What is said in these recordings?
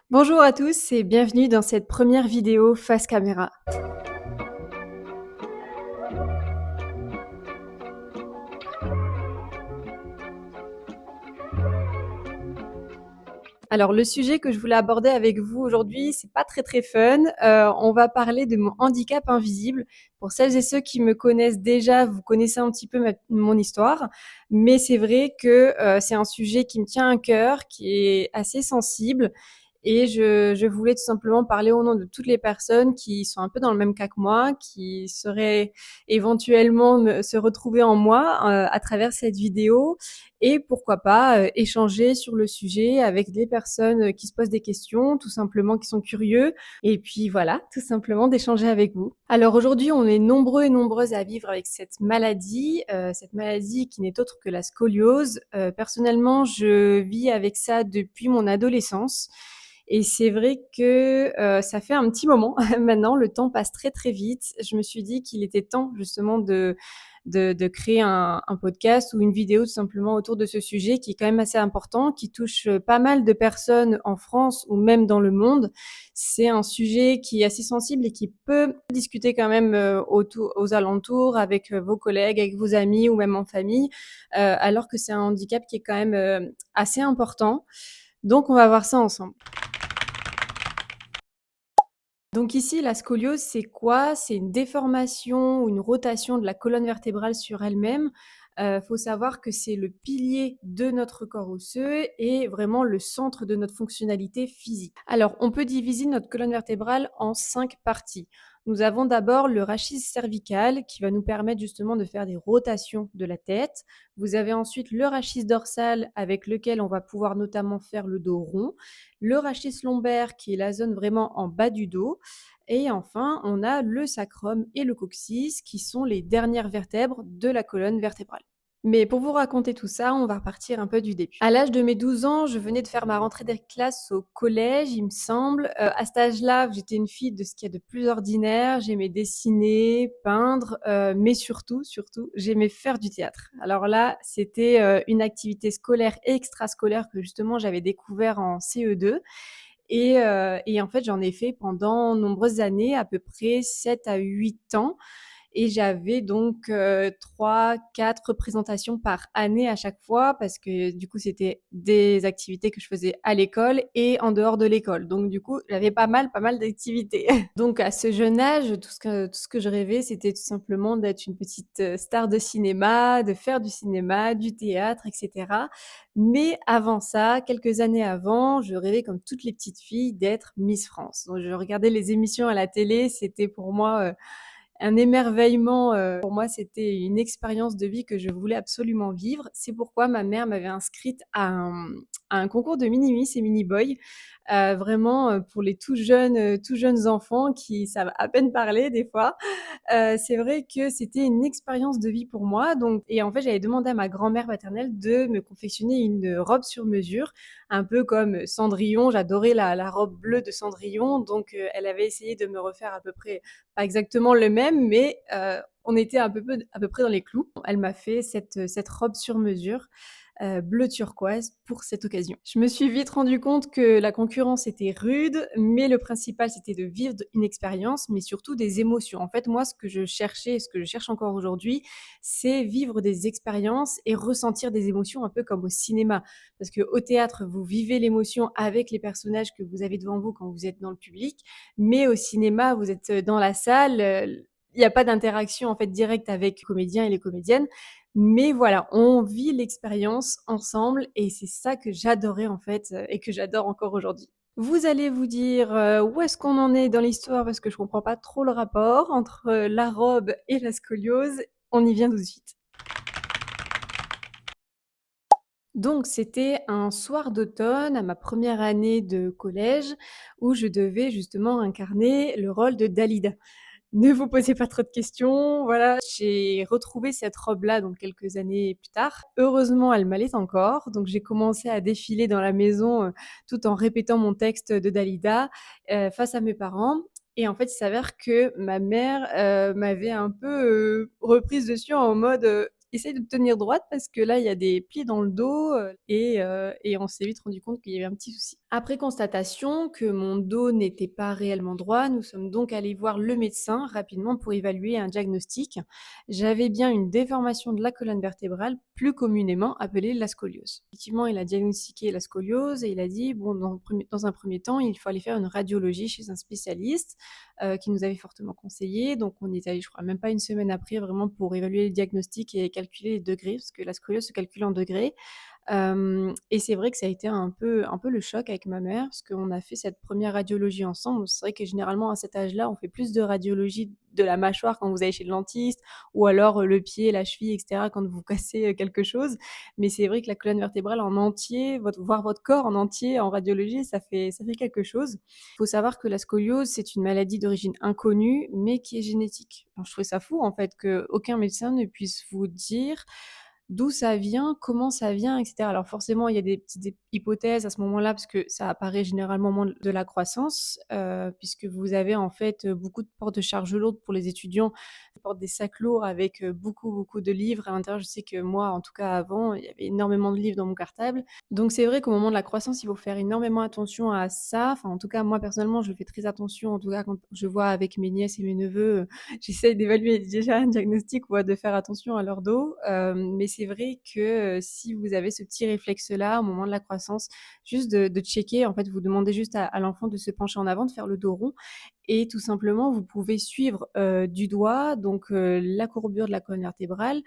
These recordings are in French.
Bonjour à tous et bienvenue dans cette première vidéo face caméra. Alors le sujet que je voulais aborder avec vous aujourd'hui, c'est pas très fun. On va parler de mon handicap invisible. Pour celles et ceux qui me connaissent déjà, vous connaissez un petit peu mon histoire, mais c'est vrai que c'est un sujet qui me tient à cœur, qui est assez sensible. Et je voulais tout simplement parler au nom de toutes les personnes qui sont un peu dans le même cas que moi, qui seraient éventuellement se retrouver en moi à travers cette vidéo et pourquoi pas échanger sur le sujet avec des personnes qui se posent des questions, tout simplement qui sont curieux et puis voilà, tout simplement d'échanger avec vous. Alors aujourd'hui, on est nombreux et nombreuses à vivre avec cette maladie qui n'est autre que la scoliose. Personnellement, je vis avec ça depuis mon adolescence. Et c'est vrai que ça fait un petit moment maintenant, le temps passe très vite. Je me suis dit qu'il était temps justement de créer un podcast ou une vidéo tout simplement autour de ce sujet qui est quand même assez important, qui touche pas mal de personnes en France ou même dans le monde. C'est un sujet qui est assez sensible et qui peut discuter quand même aux alentours, avec vos collègues, avec vos amis ou même en famille, alors que c'est un handicap qui est quand même assez important. Donc on va voir ça ensemble. Donc ici, la scoliose, c'est quoi? C'est une déformation ou une rotation de la colonne vertébrale sur elle-même. Faut savoir que c'est le pilier de notre corps osseux et vraiment le centre de notre fonctionnalité physique. Alors, on peut diviser notre colonne vertébrale en 5 parties. Nous avons d'abord le rachis cervical qui va nous permettre justement de faire des rotations de la tête. Vous avez ensuite le rachis dorsal avec lequel on va pouvoir notamment faire le dos rond. Le rachis lombaire qui est la zone vraiment en bas du dos. Et enfin, on a le sacrum et le coccyx qui sont les dernières vertèbres de la colonne vertébrale. Mais pour vous raconter tout ça, on va repartir un peu du début. À l'âge de mes 12 ans, je venais de faire ma rentrée des classes au collège, il me semble. À cet âge-là, j'étais une fille de ce qu'il y a de plus ordinaire. J'aimais dessiner, peindre, mais surtout, j'aimais faire du théâtre. Alors là, c'était une activité scolaire et extrascolaire que justement j'avais découvert en CE2. Et en fait, j'en ai fait pendant nombreuses années, à peu près 7 à 8 ans. Et j'avais donc 3-4 représentations par année à chaque fois parce que du coup, c'était des activités que je faisais à l'école et en dehors de l'école. Donc du coup, j'avais pas mal d'activités. Donc à ce jeune âge, tout ce que je rêvais, c'était tout simplement d'être une petite star de cinéma, de faire du cinéma, du théâtre, etc. Mais avant ça, quelques années avant, je rêvais comme toutes les petites filles d'être Miss France. Donc je regardais les émissions à la télé, c'était pour moi un émerveillement. Pour moi, c'était une expérience de vie que je voulais absolument vivre. C'est pourquoi ma mère m'avait inscrite à un concours de mini Miss et mini Boy, vraiment pour les tout jeunes enfants qui savent à peine parler des fois. C'est vrai que c'était une expérience de vie pour moi. Donc, et en fait, j'avais demandé à ma grand-mère maternelle de me confectionner une robe sur mesure, un peu comme Cendrillon. J'adorais la robe bleue de Cendrillon. Donc, elle avait essayé de me refaire à peu près, pas exactement le même, mais on était à peu près dans les clous. Elle m'a fait cette robe sur mesure bleu turquoise pour cette occasion. Je me suis vite rendu compte que la concurrence était rude, mais le principal c'était de vivre une expérience, mais surtout des émotions. En fait, moi, ce que je cherchais et ce que je cherche encore aujourd'hui, c'est vivre des expériences et ressentir des émotions un peu comme au cinéma. Parce que au théâtre, vous vivez l'émotion avec les personnages que vous avez devant vous quand vous êtes dans le public, mais au cinéma, vous êtes dans la salle. Il n'y a pas d'interaction en fait directe avec les comédiens et les comédiennes. Mais voilà, on vit l'expérience ensemble et c'est ça que j'adorais en fait et que j'adore encore aujourd'hui. Vous allez vous dire où est-ce qu'on en est dans l'histoire parce que je comprends pas trop le rapport entre la robe et la scoliose. On y vient tout de suite. Donc c'était un soir d'automne à ma première année de collège où je devais justement incarner le rôle de Dalida. Ne vous posez pas trop de questions, voilà. J'ai retrouvé cette robe-là donc quelques années plus tard. Heureusement, elle m'allait encore, donc j'ai commencé à défiler dans la maison, tout en répétant mon texte de Dalida, face à mes parents. Et en fait, il s'avère que ma mère, m'avait un peu, reprise dessus en mode, «Essaye de te tenir droite parce que là, il y a des plis dans le dos», et on s'est vite rendu compte qu'il y avait un petit souci. Après constatation que mon dos n'était pas réellement droit, nous sommes donc allés voir le médecin rapidement pour évaluer un diagnostic. J'avais bien une déformation de la colonne vertébrale, plus communément appelée la scoliose. Effectivement, il a diagnostiqué la scoliose et il a dit, bon, dans un premier temps, il faut aller faire une radiologie chez un spécialiste qui nous avait fortement conseillé. Donc on est allé, je crois, même pas une semaine après, vraiment pour évaluer le diagnostic et calculer les degrés, parce que la scoliose se calcule en degrés. Et c'est vrai que ça a été un peu le choc avec ma mère, parce qu'on a fait cette première radiologie ensemble. C'est vrai que généralement à cet âge-là, on fait plus de radiologie de la mâchoire quand vous allez chez le dentiste ou alors, le pied, la cheville et cetera quand vous cassez, quelque chose. Mais c'est vrai que la colonne vertébrale en entier, voir votre corps en entier en radiologie, ça fait quelque chose. Il faut savoir que la scoliose, c'est une maladie d'origine inconnue, mais qui est génétique. Alors je trouvais ça fou en fait qu'aucun médecin ne puisse vous dire d'où ça vient, comment ça vient, et cetera. Alors forcément, il y a des petites hypothèses à ce moment-là, parce que ça apparaît généralement au moment de la croissance, puisque vous avez en fait, beaucoup de portes de charges lourdes pour les étudiants. Ils portent des sacs lourds avec, beaucoup, beaucoup de livres à l'intérieur. Je sais que moi, en tout cas avant, il y avait énormément de livres dans mon cartable. Donc c'est vrai qu'au moment de la croissance, il faut faire énormément attention à ça. Enfin, en tout cas, moi personnellement, je fais très attention, en tout cas quand je vois avec mes nièces et mes neveux, j'essaye d'évaluer déjà un diagnostic ou de faire attention à leur dos. Mais c'est vrai que si vous avez ce petit réflexe-là au moment de la croissance, juste de checker, en fait, vous demandez juste à l'enfant de se pencher en avant, de faire le dos rond et tout simplement, vous pouvez suivre du doigt donc la courbure de la colonne vertébrale.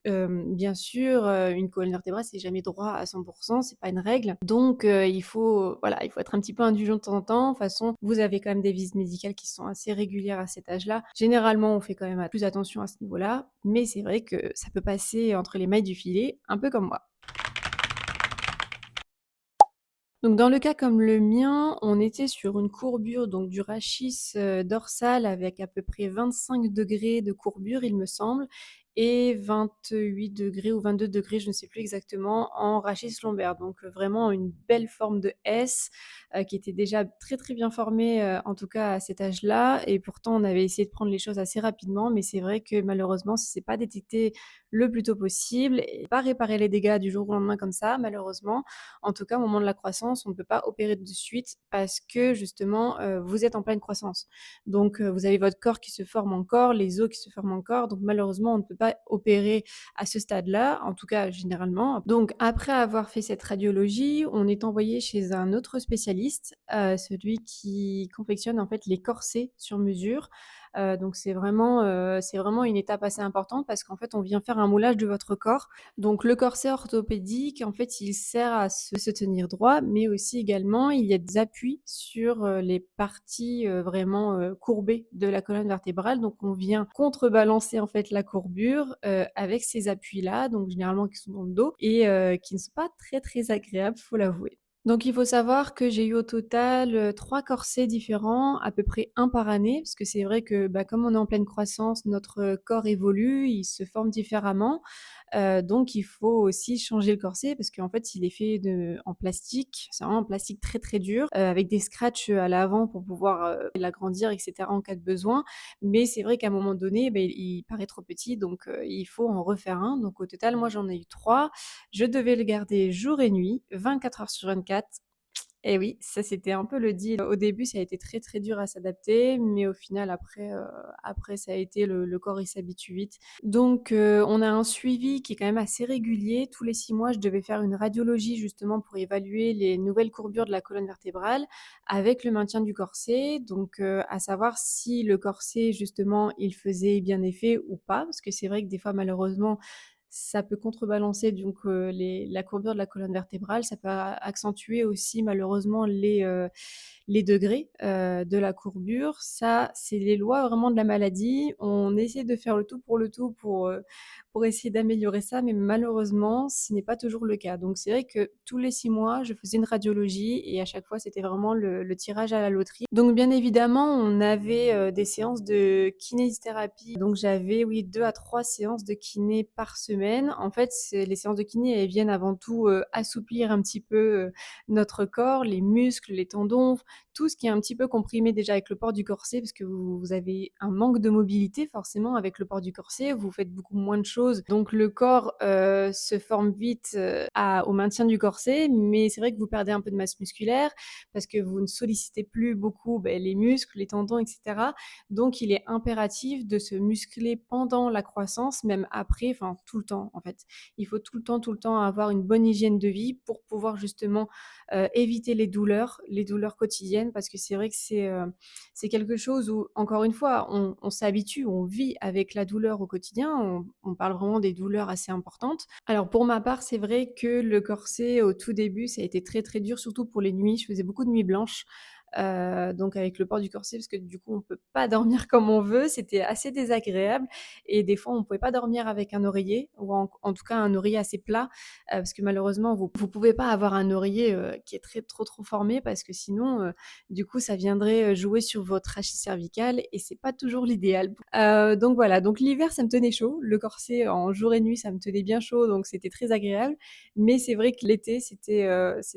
Bien sûr, une colonne vertébrale, c'est jamais droit à 100%, c'est pas une règle. Donc il faut, voilà, il faut être un petit peu indulgent de temps en temps. De toute façon, vous avez quand même des visites médicales qui sont assez régulières à cet âge-là. Généralement, on fait quand même plus attention à ce niveau-là, mais c'est vrai que ça peut passer entre les mailles du filet, un peu comme moi. Donc dans le cas comme le mien, on était sur une courbure donc du rachis, dorsal avec à peu près 25 degrés de courbure, il me semble, et 28 degrés ou 22 degrés, je ne sais plus exactement, en rachis lombaire. Donc vraiment une belle forme de S, qui était déjà très, très bien formée, en tout cas à cet âge-là, et pourtant on avait essayé de prendre les choses assez rapidement. Mais c'est vrai que malheureusement, si c'est pas détecté le plus tôt possible et pas réparer les dégâts du jour au lendemain comme ça, malheureusement, en tout cas, au moment de la croissance, on ne peut pas opérer de suite parce que justement, vous êtes en pleine croissance. Donc, vous avez votre corps qui se forme encore, les os qui se forment encore. Donc malheureusement, on ne peut pas opérer à ce stade-là, en tout cas généralement. Donc après avoir fait cette radiologie, on est envoyé chez un autre spécialiste, celui qui confectionne en fait les corsets sur mesure. Donc c'est vraiment une étape assez importante parce qu'en fait, on vient faire un moulage de votre corps. Donc le corset orthopédique, en fait, il sert à se tenir droit, mais aussi également, il y a des appuis sur, les parties, vraiment, courbées de la colonne vertébrale. Donc on vient contrebalancer, en fait, la courbure, avec ces appuis-là, donc généralement qui sont dans le dos et qui ne sont pas très, très agréables, faut l'avouer. Donc il faut savoir que j'ai eu au total, 3 corsets différents, à peu près un par année, parce que c'est vrai que, bah, comme on est en pleine croissance, notre, corps évolue, il se forme différemment. Donc il faut aussi changer le corset parce qu'en fait, il est fait en plastique. C'est vraiment un plastique très, très dur, avec des scratchs, à l'avant pour pouvoir, l'agrandir et cetera en cas de besoin. Mais c'est vrai qu'à un moment donné, beh, il paraît trop petit, donc il faut en refaire un. Donc au total, moi, j'en ai eu 3. Je devais le garder jour et nuit, 24 heures sur 24. Et oui, ça c'était un peu le deal. Au début, ça a été très, très dur à s'adapter, mais au final après ça a été le corps il s'habitue vite. Donc on a un suivi qui est quand même assez régulier. Tous les 6 mois, je devais faire une radiologie justement pour évaluer les nouvelles courbures de la colonne vertébrale avec le maintien du corset. Donc à savoir si le corset justement, il faisait bien effet ou pas. Parce que c'est vrai que des fois malheureusement, ça peut contrebalancer donc la courbure de la colonne vertébrale. Ça peut a accentuer aussi malheureusement les degrés, de la courbure. Ça, c'est les lois vraiment de la maladie. On essaie de faire le tout pour essayer d'améliorer ça, mais malheureusement, ce n'est pas toujours le cas. Donc c'est vrai que tous les 6 mois, je faisais une radiologie et à chaque fois, c'était vraiment le tirage à la loterie. Donc bien évidemment, on avait, des séances de kinésithérapie. Donc j'avais, oui, 2 à 3 séances de kiné par semaine. semaine. En fait, c'est les séances de kiné, elles viennent avant tout, assouplir un petit peu, notre corps, les muscles, les tendons, tout ce qui est un petit peu comprimé déjà avec le port du corset parce que vous avez un manque de mobilité forcément avec le port du corset, vous faites beaucoup moins de choses, donc le corps, se forme vite, au maintien du corset, mais c'est vrai que vous perdez un peu de masse musculaire parce que vous ne sollicitez plus beaucoup, les muscles, les tendons et cetera. Donc il est impératif de se muscler pendant la croissance, même après, enfin tout le temps en fait. Il faut tout le temps avoir une bonne hygiène de vie pour pouvoir justement, éviter les douleurs quotidiennes parce que c'est vrai que c'est quelque chose où encore une fois, on s'habitue, on vit avec la douleur au quotidien. On parle vraiment des douleurs assez importantes. Alors pour ma part, c'est vrai que le corset au tout début, ça a été très, très dur, surtout pour les nuits. Je faisais beaucoup de nuits blanches, donc avec le port du corset parce que du coup, on peut pas dormir comme on veut. C'était assez désagréable et des fois, on pouvait pas dormir avec un oreiller ou en tout cas un oreiller assez plat, parce que malheureusement, vous pouvez pas avoir un oreiller, qui est trop formé parce que sinon, du coup, ça viendrait, jouer sur votre rachis cervical et c'est pas toujours l'idéal. Donc voilà, donc l'hiver, ça me tenait chaud. Le corset en jour et nuit, ça me tenait bien chaud, donc c'était très agréable. Mais c'est vrai que l'été, c'était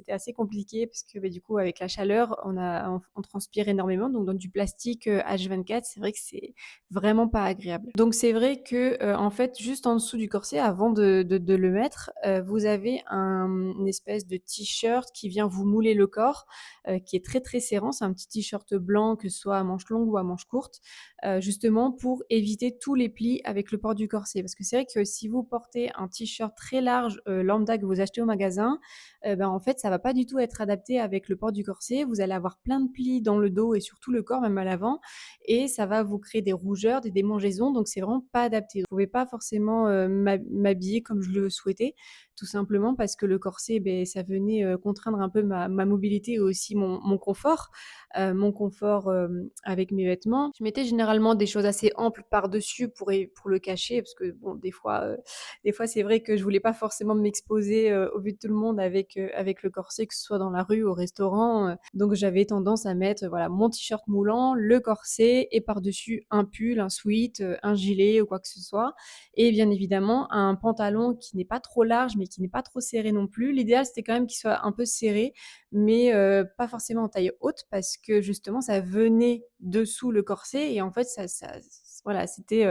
assez compliqué parce que, du coup, avec la chaleur, on transpire énormément, donc dans du plastique, H24, c'est vrai que c'est vraiment pas agréable. Donc c'est vrai que, en fait, juste en dessous du corset, avant de le mettre, vous avez une espèce de t-shirt qui vient vous mouler le corps, qui est très, très serrant. C'est un petit t-shirt blanc, que ce soit à manches longues ou à manches courtes, justement pour éviter tous les plis avec le port du corset. Parce que c'est vrai que si vous portez un t-shirt très large, lambda que vous achetez au magasin, en fait, ça va pas du tout être adapté avec le port du corset. Vous allez avoir plein de plis dans le dos et sur tout le corps, même à l'avant, et ça va vous créer des rougeurs, des démangeaisons, donc c'est vraiment pas adapté. Vous pouvez pas forcément, m'habiller comme je le souhaitais, tout simplement parce que le corset, ça venait, contraindre un peu ma mobilité et aussi mon confort, avec mes vêtements. Je mettais généralement des choses assez amples par-dessus pour le cacher parce que bon, des fois c'est vrai que je voulais pas forcément m'exposer, au vu de tout le monde avec le corset, que ce soit dans la rue, au restaurant, donc j'avais tendance à mettre, voilà, mon t-shirt moulant, le corset et par-dessus un pull, un sweat, un gilet ou quoi que ce soit, et bien évidemment un pantalon qui n'est pas trop large mais qui n'est pas trop serré non plus. L'idéal, c'était quand même qu'il soit un peu serré, mais pas forcément en taille haute parce que justement ça venait dessous le corset et en fait voilà,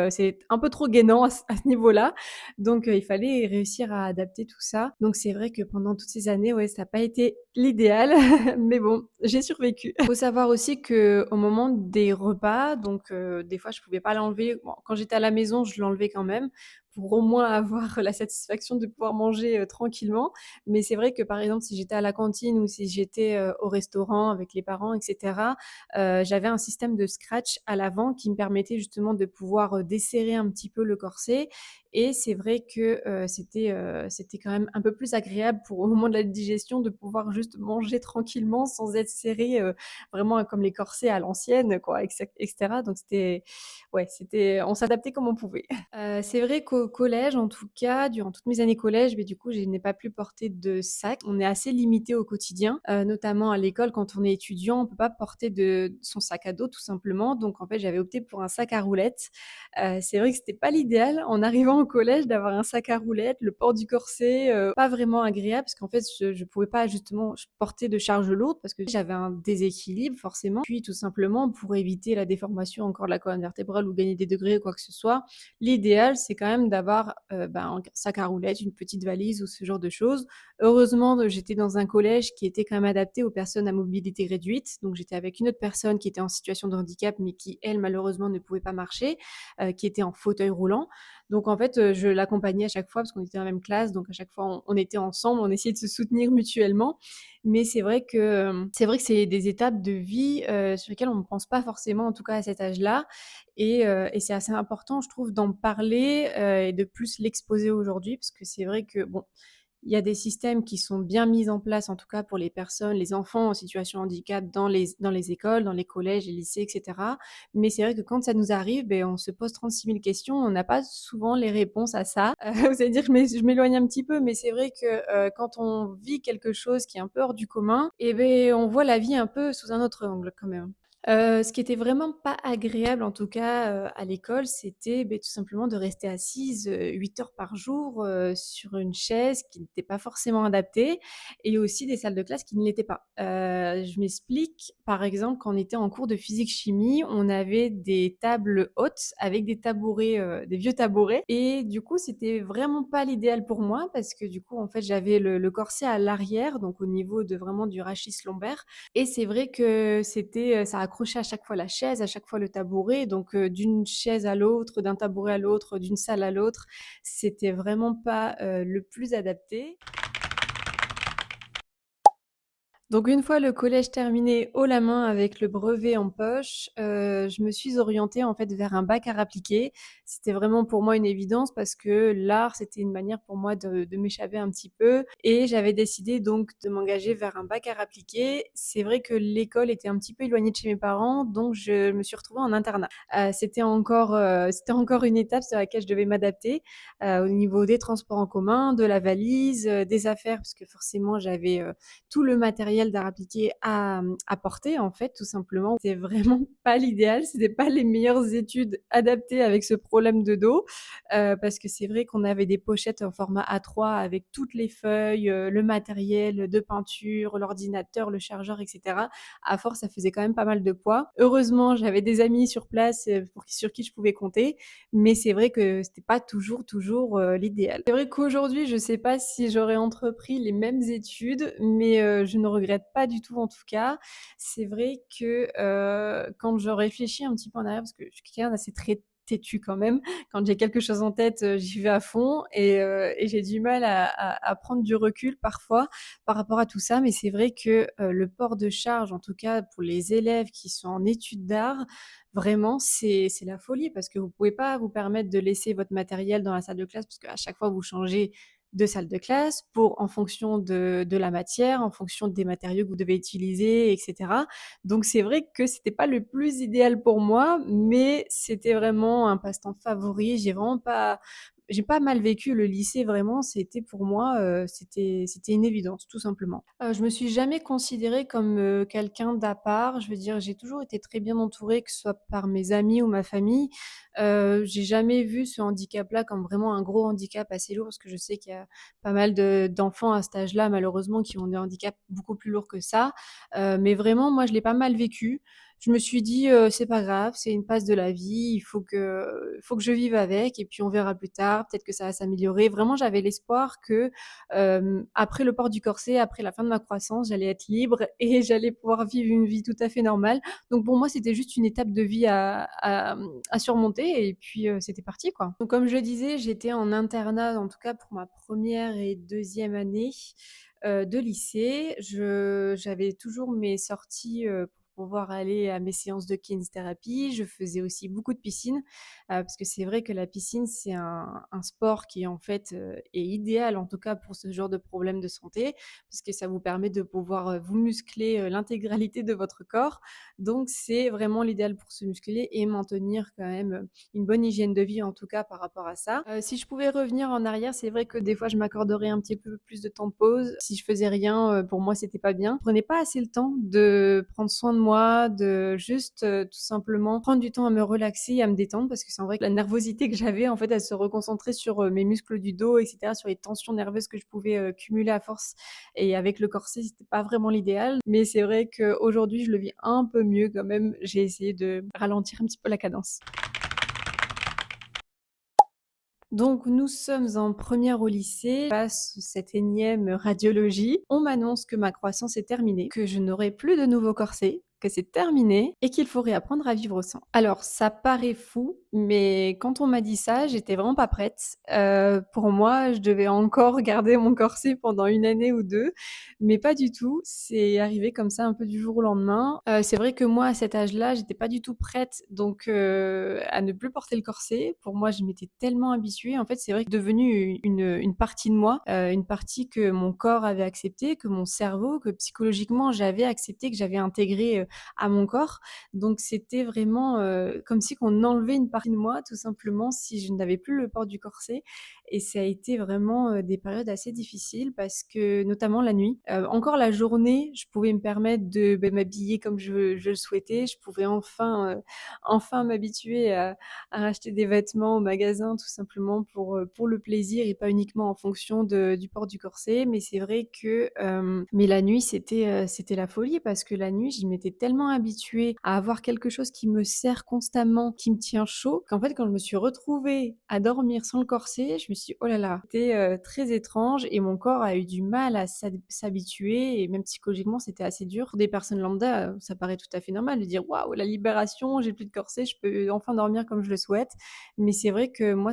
c'est un peu trop gainant à ce niveau-là. Donc il fallait réussir à adapter tout ça. Donc c'est vrai que pendant toutes ces années, ouais, ça n'a pas été l'idéal, mais bon, j'ai survécu. Il faut savoir aussi qu'au moment des repas, donc des fois je pouvais pas l'enlever. Bon, quand j'étais à la maison, je l'enlevais quand même pour au moins avoir la satisfaction de pouvoir manger, tranquillement. Mais c'est vrai que, par exemple, si j'étais à la cantine ou si j'étais, au restaurant avec les parents et cetera, j'avais un système de scratch à l'avant qui me permettait justement de pouvoir, desserrer un petit peu le corset, et c'est vrai que, c'était quand même un peu plus agréable pour au moment de la digestion de pouvoir juste manger tranquillement sans être serré, vraiment comme les corsets à l'ancienne quoi, et cetera. Donc c'était ouais, on s'adaptait comme on pouvait. C'est vrai qu'au collège, en tout cas, durant toutes mes années collège, mais du coup, je n'ai pas pu porter de sac. On est assez limité au quotidien, notamment à l'école quand on est étudiant, on peut pas porter de son sac à dos tout simplement. Donc en fait, j'avais opté pour un sac à roulettes. C'est vrai que c'était pas l'idéal en arrivant au collège d'avoir un sac à roulettes, le port du corset, pas vraiment agréable parce qu'en fait, je pouvais pas justement porter de charge lourde parce que j'avais un déséquilibre forcément. Puis tout simplement pour éviter la déformation encore de la colonne vertébrale ou gagner des degrés ou quoi que ce soit, l'idéal, c'est quand même d'avoir, un sac à roulettes, une petite valise ou ce genre de choses. Heureusement, j'étais dans un collège qui était quand même adapté aux personnes à mobilité réduite, donc j'étais avec une autre personne qui était en situation de handicap, mais qui, elle, malheureusement, ne pouvait pas marcher, qui était en fauteuil roulant. Donc en fait, je l'accompagnais à chaque fois parce qu'on était dans la même classe, donc à chaque fois on était ensemble, on essayait de se soutenir mutuellement. Mais c'est vrai que c'est des étapes de vie, sur lesquelles on ne pense pas forcément, en tout cas à cet âge-là, et c'est assez important, je trouve, d'en parler, et de plus l'exposer aujourd'hui parce que c'est vrai que, bon, il y a des systèmes qui sont bien mis en place, en tout cas pour les personnes, les enfants en situation de handicap dans les écoles, dans les collèges, les lycées et cetera. Mais c'est vrai que quand ça nous arrive, on se pose 36 000 questions, on n'a pas souvent les réponses à ça. Vous allez dire que je m'éloigne un petit peu, mais c'est vrai que, quand on vit quelque chose qui est un peu hors du commun, on voit la vie un peu sous un autre angle quand même. Ce qui était vraiment pas agréable en tout cas, à l'école, c'était, tout simplement de rester assise, 8 heures par jour, sur une chaise qui n'était pas forcément adaptée et aussi des salles de classe qui ne l'étaient pas. Je m'explique, par exemple, quand on était en cours de physique-chimie, on avait des tables hautes avec des tabourets, des vieux tabourets et du coup, c'était vraiment pas l'idéal pour moi parce que du coup, en fait, j'avais le corset à l'arrière, donc au niveau de vraiment du rachis lombaire et c'est vrai que c'était, ça accrochait à chaque fois la chaise, à chaque fois le tabouret, donc d'une chaise à l'autre, d'un tabouret à l'autre, d'une salle à l'autre, c'était vraiment pas, le plus adapté. Donc une fois le collège terminé haut la main avec le brevet en poche, je me suis orientée en fait vers un bac art appliqué. C'était vraiment pour moi une évidence parce que l'art, c'était une manière pour moi de m'échapper un petit peu et j'avais décidé donc de m'engager vers un bac art appliqué. C'est vrai que l'école était un petit peu éloignée de chez mes parents, donc je me suis retrouvée en internat. C'était encore une étape sur laquelle je devais m'adapter, au niveau des transports en commun, de la valise, des affaires parce que forcément j'avais, tout le matériel d'art appliqué à porter en fait, tout simplement. C'était vraiment pas l'idéal, c'était pas les meilleures études adaptées avec ce problème de dos, parce que c'est vrai qu'on avait des pochettes en format A3 avec toutes les feuilles, le matériel de peinture, l'ordinateur, le chargeur et cetera. À force, ça faisait quand même pas mal de poids. Heureusement, j'avais des amis sur place, sur qui je pouvais compter, mais c'est vrai que c'était pas toujours, l'idéal. C'est vrai qu'aujourd'hui, je sais pas si j'aurais entrepris les mêmes études, mais je ne regrette pas du tout en tout cas. C'est vrai que, quand je réfléchis un petit peu en arrière, parce que je suis quelqu'un d'assez très têtu quand même, quand j'ai quelque chose en tête, j'y vais à fond et j'ai du mal à prendre du recul parfois par rapport à tout ça. Mais c'est vrai que, le port de charge, en tout cas pour les élèves qui sont en études d'art, vraiment, c'est la folie parce que vous pouvez pas vous permettre de laisser votre matériel dans la salle de classe parce qu'à chaque fois vous changez de salle de classe pour en fonction de la matière, en fonction des matériaux que vous devez utiliser et cetera. Donc c'est vrai que c'était pas le plus idéal pour moi, mais c'était vraiment un passe-temps favori. J'ai pas mal vécu le lycée vraiment, c'était pour moi, c'était une évidence tout simplement. Je me suis jamais considérée comme, quelqu'un d'à part. Je veux dire, j'ai toujours été très bien entourée, que ce soit par mes amis ou ma famille. J'ai jamais vu ce handicap-là comme vraiment un gros handicap assez lourd, parce que je sais qu'il y a pas mal d'enfants à cet âge-là, malheureusement, qui ont des handicaps beaucoup plus lourds que ça. Mais vraiment, moi, je l'ai pas mal vécu. Je me suis dit: «C'est pas grave, c'est une passe de la vie, il faut que je vive avec et puis on verra plus tard, peut-être que ça va s'améliorer». Vraiment, j'avais l'espoir que, après le port du corset, après la fin de ma croissance, j'allais être libre et j'allais pouvoir vivre une vie tout à fait normale. Donc pour moi, c'était juste une étape de vie à surmonter et puis, c'était parti, quoi. Donc comme je le disais, j'étais en internat, en tout cas pour ma première et deuxième année, de lycée. J'avais toujours mes sorties, pour pouvoir aller à mes séances de kinésithérapie. Je faisais aussi beaucoup de piscine, parce que c'est vrai que la piscine, c'est un sport qui, en fait, est idéal, en tout cas pour ce genre de problème de santé, parce que ça vous permet de pouvoir, vous muscler, l'intégralité de votre corps. Donc c'est vraiment l'idéal pour se muscler et maintenir quand même, une bonne hygiène de vie, en tout cas par rapport à ça. Si je pouvais revenir en arrière, c'est vrai que des fois je m'accorderais un petit peu plus de temps de pause. Si je faisais rien, pour moi c'était pas bien. Je prenais pas assez le temps de prendre soin de moi, de juste, tout simplement prendre du temps à me relaxer et à me détendre parce que c'est vrai que la nervosité que j'avais en fait, elle se reconcentrait sur, mes muscles du dos et cetera, sur les tensions nerveuses que je pouvais, cumuler à force et avec le corset, c'était pas vraiment l'idéal. Mais c'est vrai qu'aujourd'hui, je le vis un peu mieux quand même. J'ai essayé de ralentir un petit peu la cadence. Donc nous sommes en première au lycée, je passe cette énième radiologie. On m'annonce que ma croissance est terminée, que je n'aurai plus de nouveau corset, que c'est terminé et qu'il faut réapprendre à vivre sans. Alors ça paraît fou, mais quand on m'a dit ça, j'étais vraiment pas prête. Pour moi, je devais encore garder mon corset pendant une année ou 2, mais pas du tout. C'est arrivé comme ça un peu du jour au lendemain. C'est vrai que moi, à cet âge-là, j'étais pas du tout prête donc à ne plus porter le corset. Pour moi, je m'étais tellement habituée. En fait, c'est vrai que devenu une partie de moi, une partie que mon corps avait acceptée, que mon cerveau, que psychologiquement j'avais accepté, que j'avais intégré, à mon corps. Donc c'était vraiment, comme si on enlevait une partie de moi tout simplement si je n'avais plus le port du corset et ça a été vraiment, des périodes assez difficiles parce que notamment la nuit, encore la journée, je pouvais me permettre de, m'habiller comme je le souhaitais. Je pouvais enfin m'habituer à racheter des vêtements au magasin tout simplement pour le plaisir et pas uniquement en fonction du port du corset. Mais c'est vrai que mais la nuit, c'était la folie parce que la nuit, je m'étais tellement habituée à avoir quelque chose qui me serre constamment, qui me tient chaud, qu'en fait, quand je me suis retrouvée à dormir sans le corset, je me suis dit: «Oh là là!» C'était, très étrange et mon corps a eu du mal à s'habituer et même psychologiquement, c'était assez dur. Pour des personnes lambda, ça paraît tout à fait normal de dire: «Waouh, la libération, j'ai plus de corset, je peux enfin dormir comme je le souhaite». Mais c'est vrai que moi,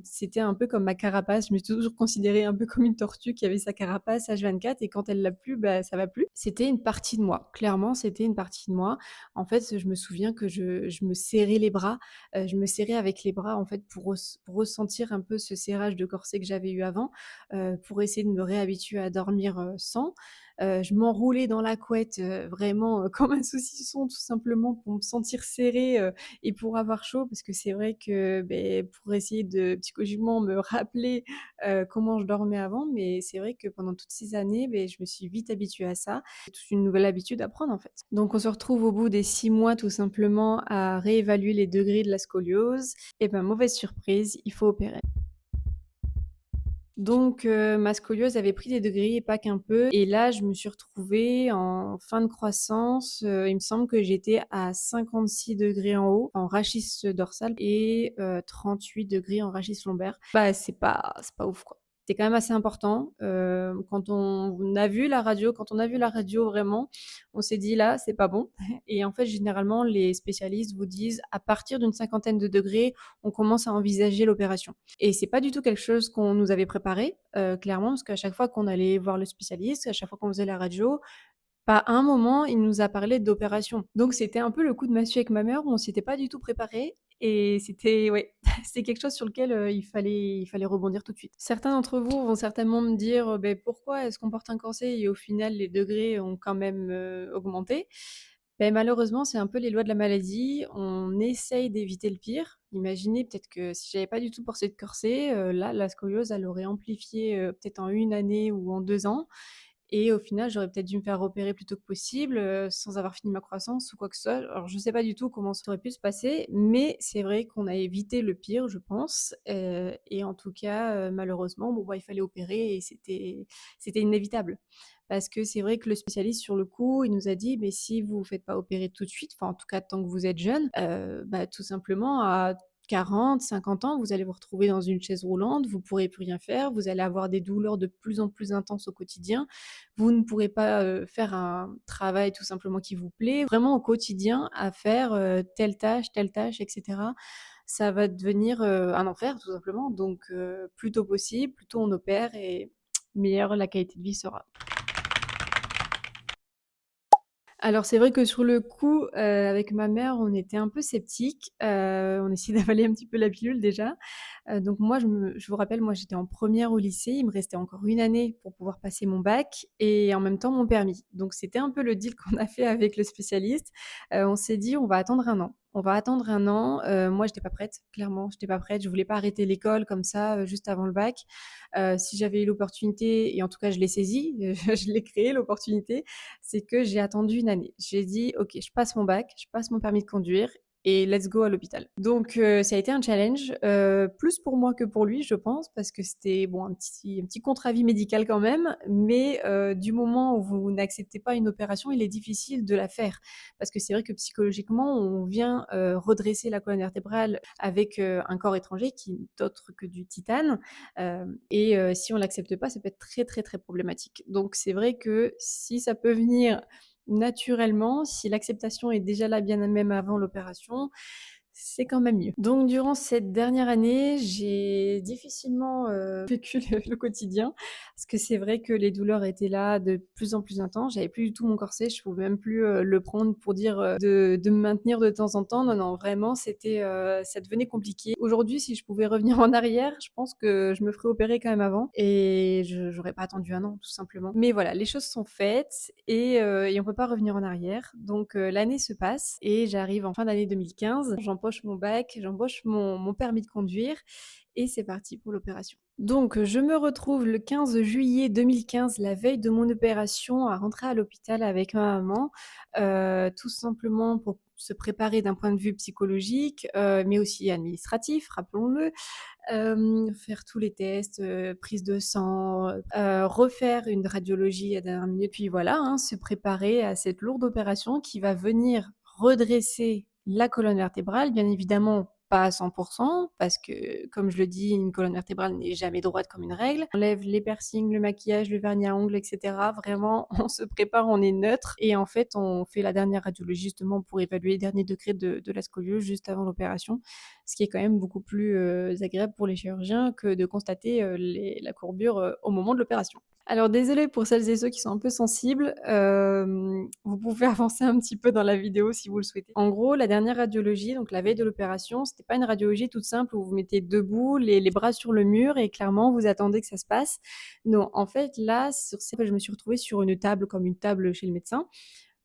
c'était un peu comme ma carapace. Je me suis toujours considérée un peu comme une tortue qui avait sa carapace H24 et quand elle l'a plus, bah, ça va plus. C'était une partie de moi. Clairement, c'était une partie de moi. En fait, je me souviens que je me serrais les bras, je me serrais avec les bras, en fait, pour ressentir un peu ce serrage de corset que j'avais eu avant, pour essayer de me réhabituer à dormir, sans. Je m'enroulais dans la couette, vraiment, comme un saucisson tout simplement pour me sentir serrée, et pour avoir chaud parce que c'est vrai que, pour essayer de psychologiquement me rappeler, comment je dormais avant, mais c'est vrai que pendant toutes ces années, je me suis vite habituée à ça. C'est toute une nouvelle habitude à prendre, en fait. Donc on se retrouve au bout des 6 mois tout simplement à réévaluer les degrés de la scoliose et mauvaise surprise, il faut opérer. Donc ma scoliose avait pris des degrés et pas qu'un peu et là, je me suis retrouvée en fin de croissance, il me semble que j'étais à 56 degrés en haut, en rachis dorsal et 38 degrés en rachis lombaire. Bah, c'est pas ouf, quoi. C'est quand même assez important, quand on a vu la radio vraiment, on s'est dit: «Là, c'est pas bon» et en fait, généralement, les spécialistes vous disent: «À partir d'une cinquantaine de degrés, on commence à envisager l'opération». Et c'est pas du tout quelque chose qu'on nous avait préparé, clairement, parce qu'à chaque fois qu'on allait voir le spécialiste, à chaque fois qu'on faisait la radio, pas un moment, il nous a parlé d'opération. Donc c'était un peu le coup de massue avec ma mère où on s'y était pas du tout préparé et c'était ouais, c'était quelque chose sur lequel, il fallait rebondir tout de suite. Certains d'entre vous vont certainement me dire, «Pourquoi est-ce qu'on porte un corset et au final les degrés ont quand même, augmenté?» Malheureusement, c'est un peu les lois de la maladie. On essaye d'éviter le pire. Imaginez peut-être que si j'avais pas du tout porté de corset, là, la scoliose, elle aurait amplifié, peut-être en 1 année ou en 2 ans et au final, j'aurais peut-être dû me faire opérer plus tôt que possible, sans avoir fini ma croissance ou quoi que ce soit. Alors je sais pas du tout comment ça aurait pu se passer, mais c'est vrai qu'on a évité le pire, je pense, et en tout cas, malheureusement, bon, il fallait opérer et c'était inévitable. Parce que c'est vrai que le spécialiste, sur le coup, il nous a dit: «Mais si vous vous faites pas opérer tout de suite, enfin, en tout cas, tant que vous êtes jeune, tout simplement à 40, 50 ans, vous allez vous retrouver dans une chaise roulante, vous pourrez plus rien faire, vous allez avoir des douleurs de plus en plus intenses au quotidien. Vous ne pourrez pas, faire un travail tout simplement qui vous plaît, vraiment au quotidien à faire, telle tâche et cetera. Ça va devenir, un enfer tout simplement donc plus tôt possible, plus tôt on opère et meilleure la qualité de vie sera. Alors c'est vrai que sur le coup, avec ma mère, on était un peu sceptiques, on essayait d'avaler un petit peu la pilule déjà. Donc moi je vous rappelle, moi j'étais en première au lycée, il me restait encore 1 année pour pouvoir passer mon bac et en même temps mon permis. Donc c'était un peu le deal qu'on a fait avec le spécialiste. On s'est dit: «On va attendre 1 an». On va attendre 1 an, moi j'étais pas prête, clairement, j'étais pas prête. Je voulais pas arrêter l'école comme ça, juste avant le bac. Si j'avais eu l'opportunité et en tout cas je l'ai saisie, je l'ai créée l'opportunité, c'est que j'ai attendu 1 année. J'ai dit: «OK, je passe mon bac, je passe mon permis de conduire et let's go à l'hôpital». Donc ça a été un challenge, plus pour moi que pour lui, je pense, parce que c'était bon un petit contre-avis médical quand même, mais du moment où vous n'acceptez pas une opération, il est difficile de la faire. Parce que c'est vrai que psychologiquement, on vient, redresser la colonne vertébrale avec, un corps étranger qui n'est autre que du titane, et si on l'accepte pas, ça peut être très, très, très problématique. Donc c'est vrai que si ça peut venir naturellement, si l'acceptation est déjà là bien même avant l'opération, c'est quand même mieux. Donc durant cette dernière année, j'ai difficilement, vécu le quotidien parce que c'est vrai que les douleurs étaient là de plus en plus intenses. J'avais plus du tout mon corset, je pouvais même plus, le prendre pour dire, de me maintenir de temps en temps. Non, non, vraiment c'était, ça devenait compliqué. Aujourd'hui, si je pouvais revenir en arrière, je pense que je me ferais opérer quand même avant et je j'aurais pas attendu 1 an tout simplement. Mais voilà, les choses sont faites et on peut pas revenir en arrière. Donc l'année se passe et j'arrive en fin d'année 2015. J'empoche mon bac, j'empoche mon permis de conduire et c'est parti pour l'opération. Donc je me retrouve le 15 juillet 2015, la veille de mon opération, à rentrer à l'hôpital avec ma maman, tout simplement pour se préparer d'un point de vue psychologique, mais aussi administratif, rappelons-le. Faire tous les tests, prise de sang, refaire une radiologie à dernière minute, puis voilà, hein, se préparer à cette lourde opération qui va venir redresser la colonne vertébrale. Bien évidemment, pas à 100 parce que, comme je le dis, une colonne vertébrale n'est jamais droite comme une règle. On enlève les piercings, le maquillage, le vernis à ongles et cetera. Vraiment, on se prépare, on est neutre et en fait, on fait la dernière radiologie justement pour évaluer les derniers degrés de la scoliose juste avant l'opération, ce qui est quand même beaucoup plus, agréable pour les chirurgiens que de constater, la courbure, au moment de l'opération. Alors désolée pour celles et ceux qui sont un peu sensibles, vous pouvez avancer un petit peu dans la vidéo si vous le souhaitez. En gros, la dernière radiologie, donc la veille de l'opération, c'était pas une radiologie toute simple où vous vous mettez debout, les bras sur le mur et clairement vous attendez que ça se passe. Non, en fait là, sur ces je me suis retrouvée sur une table comme une table chez le médecin.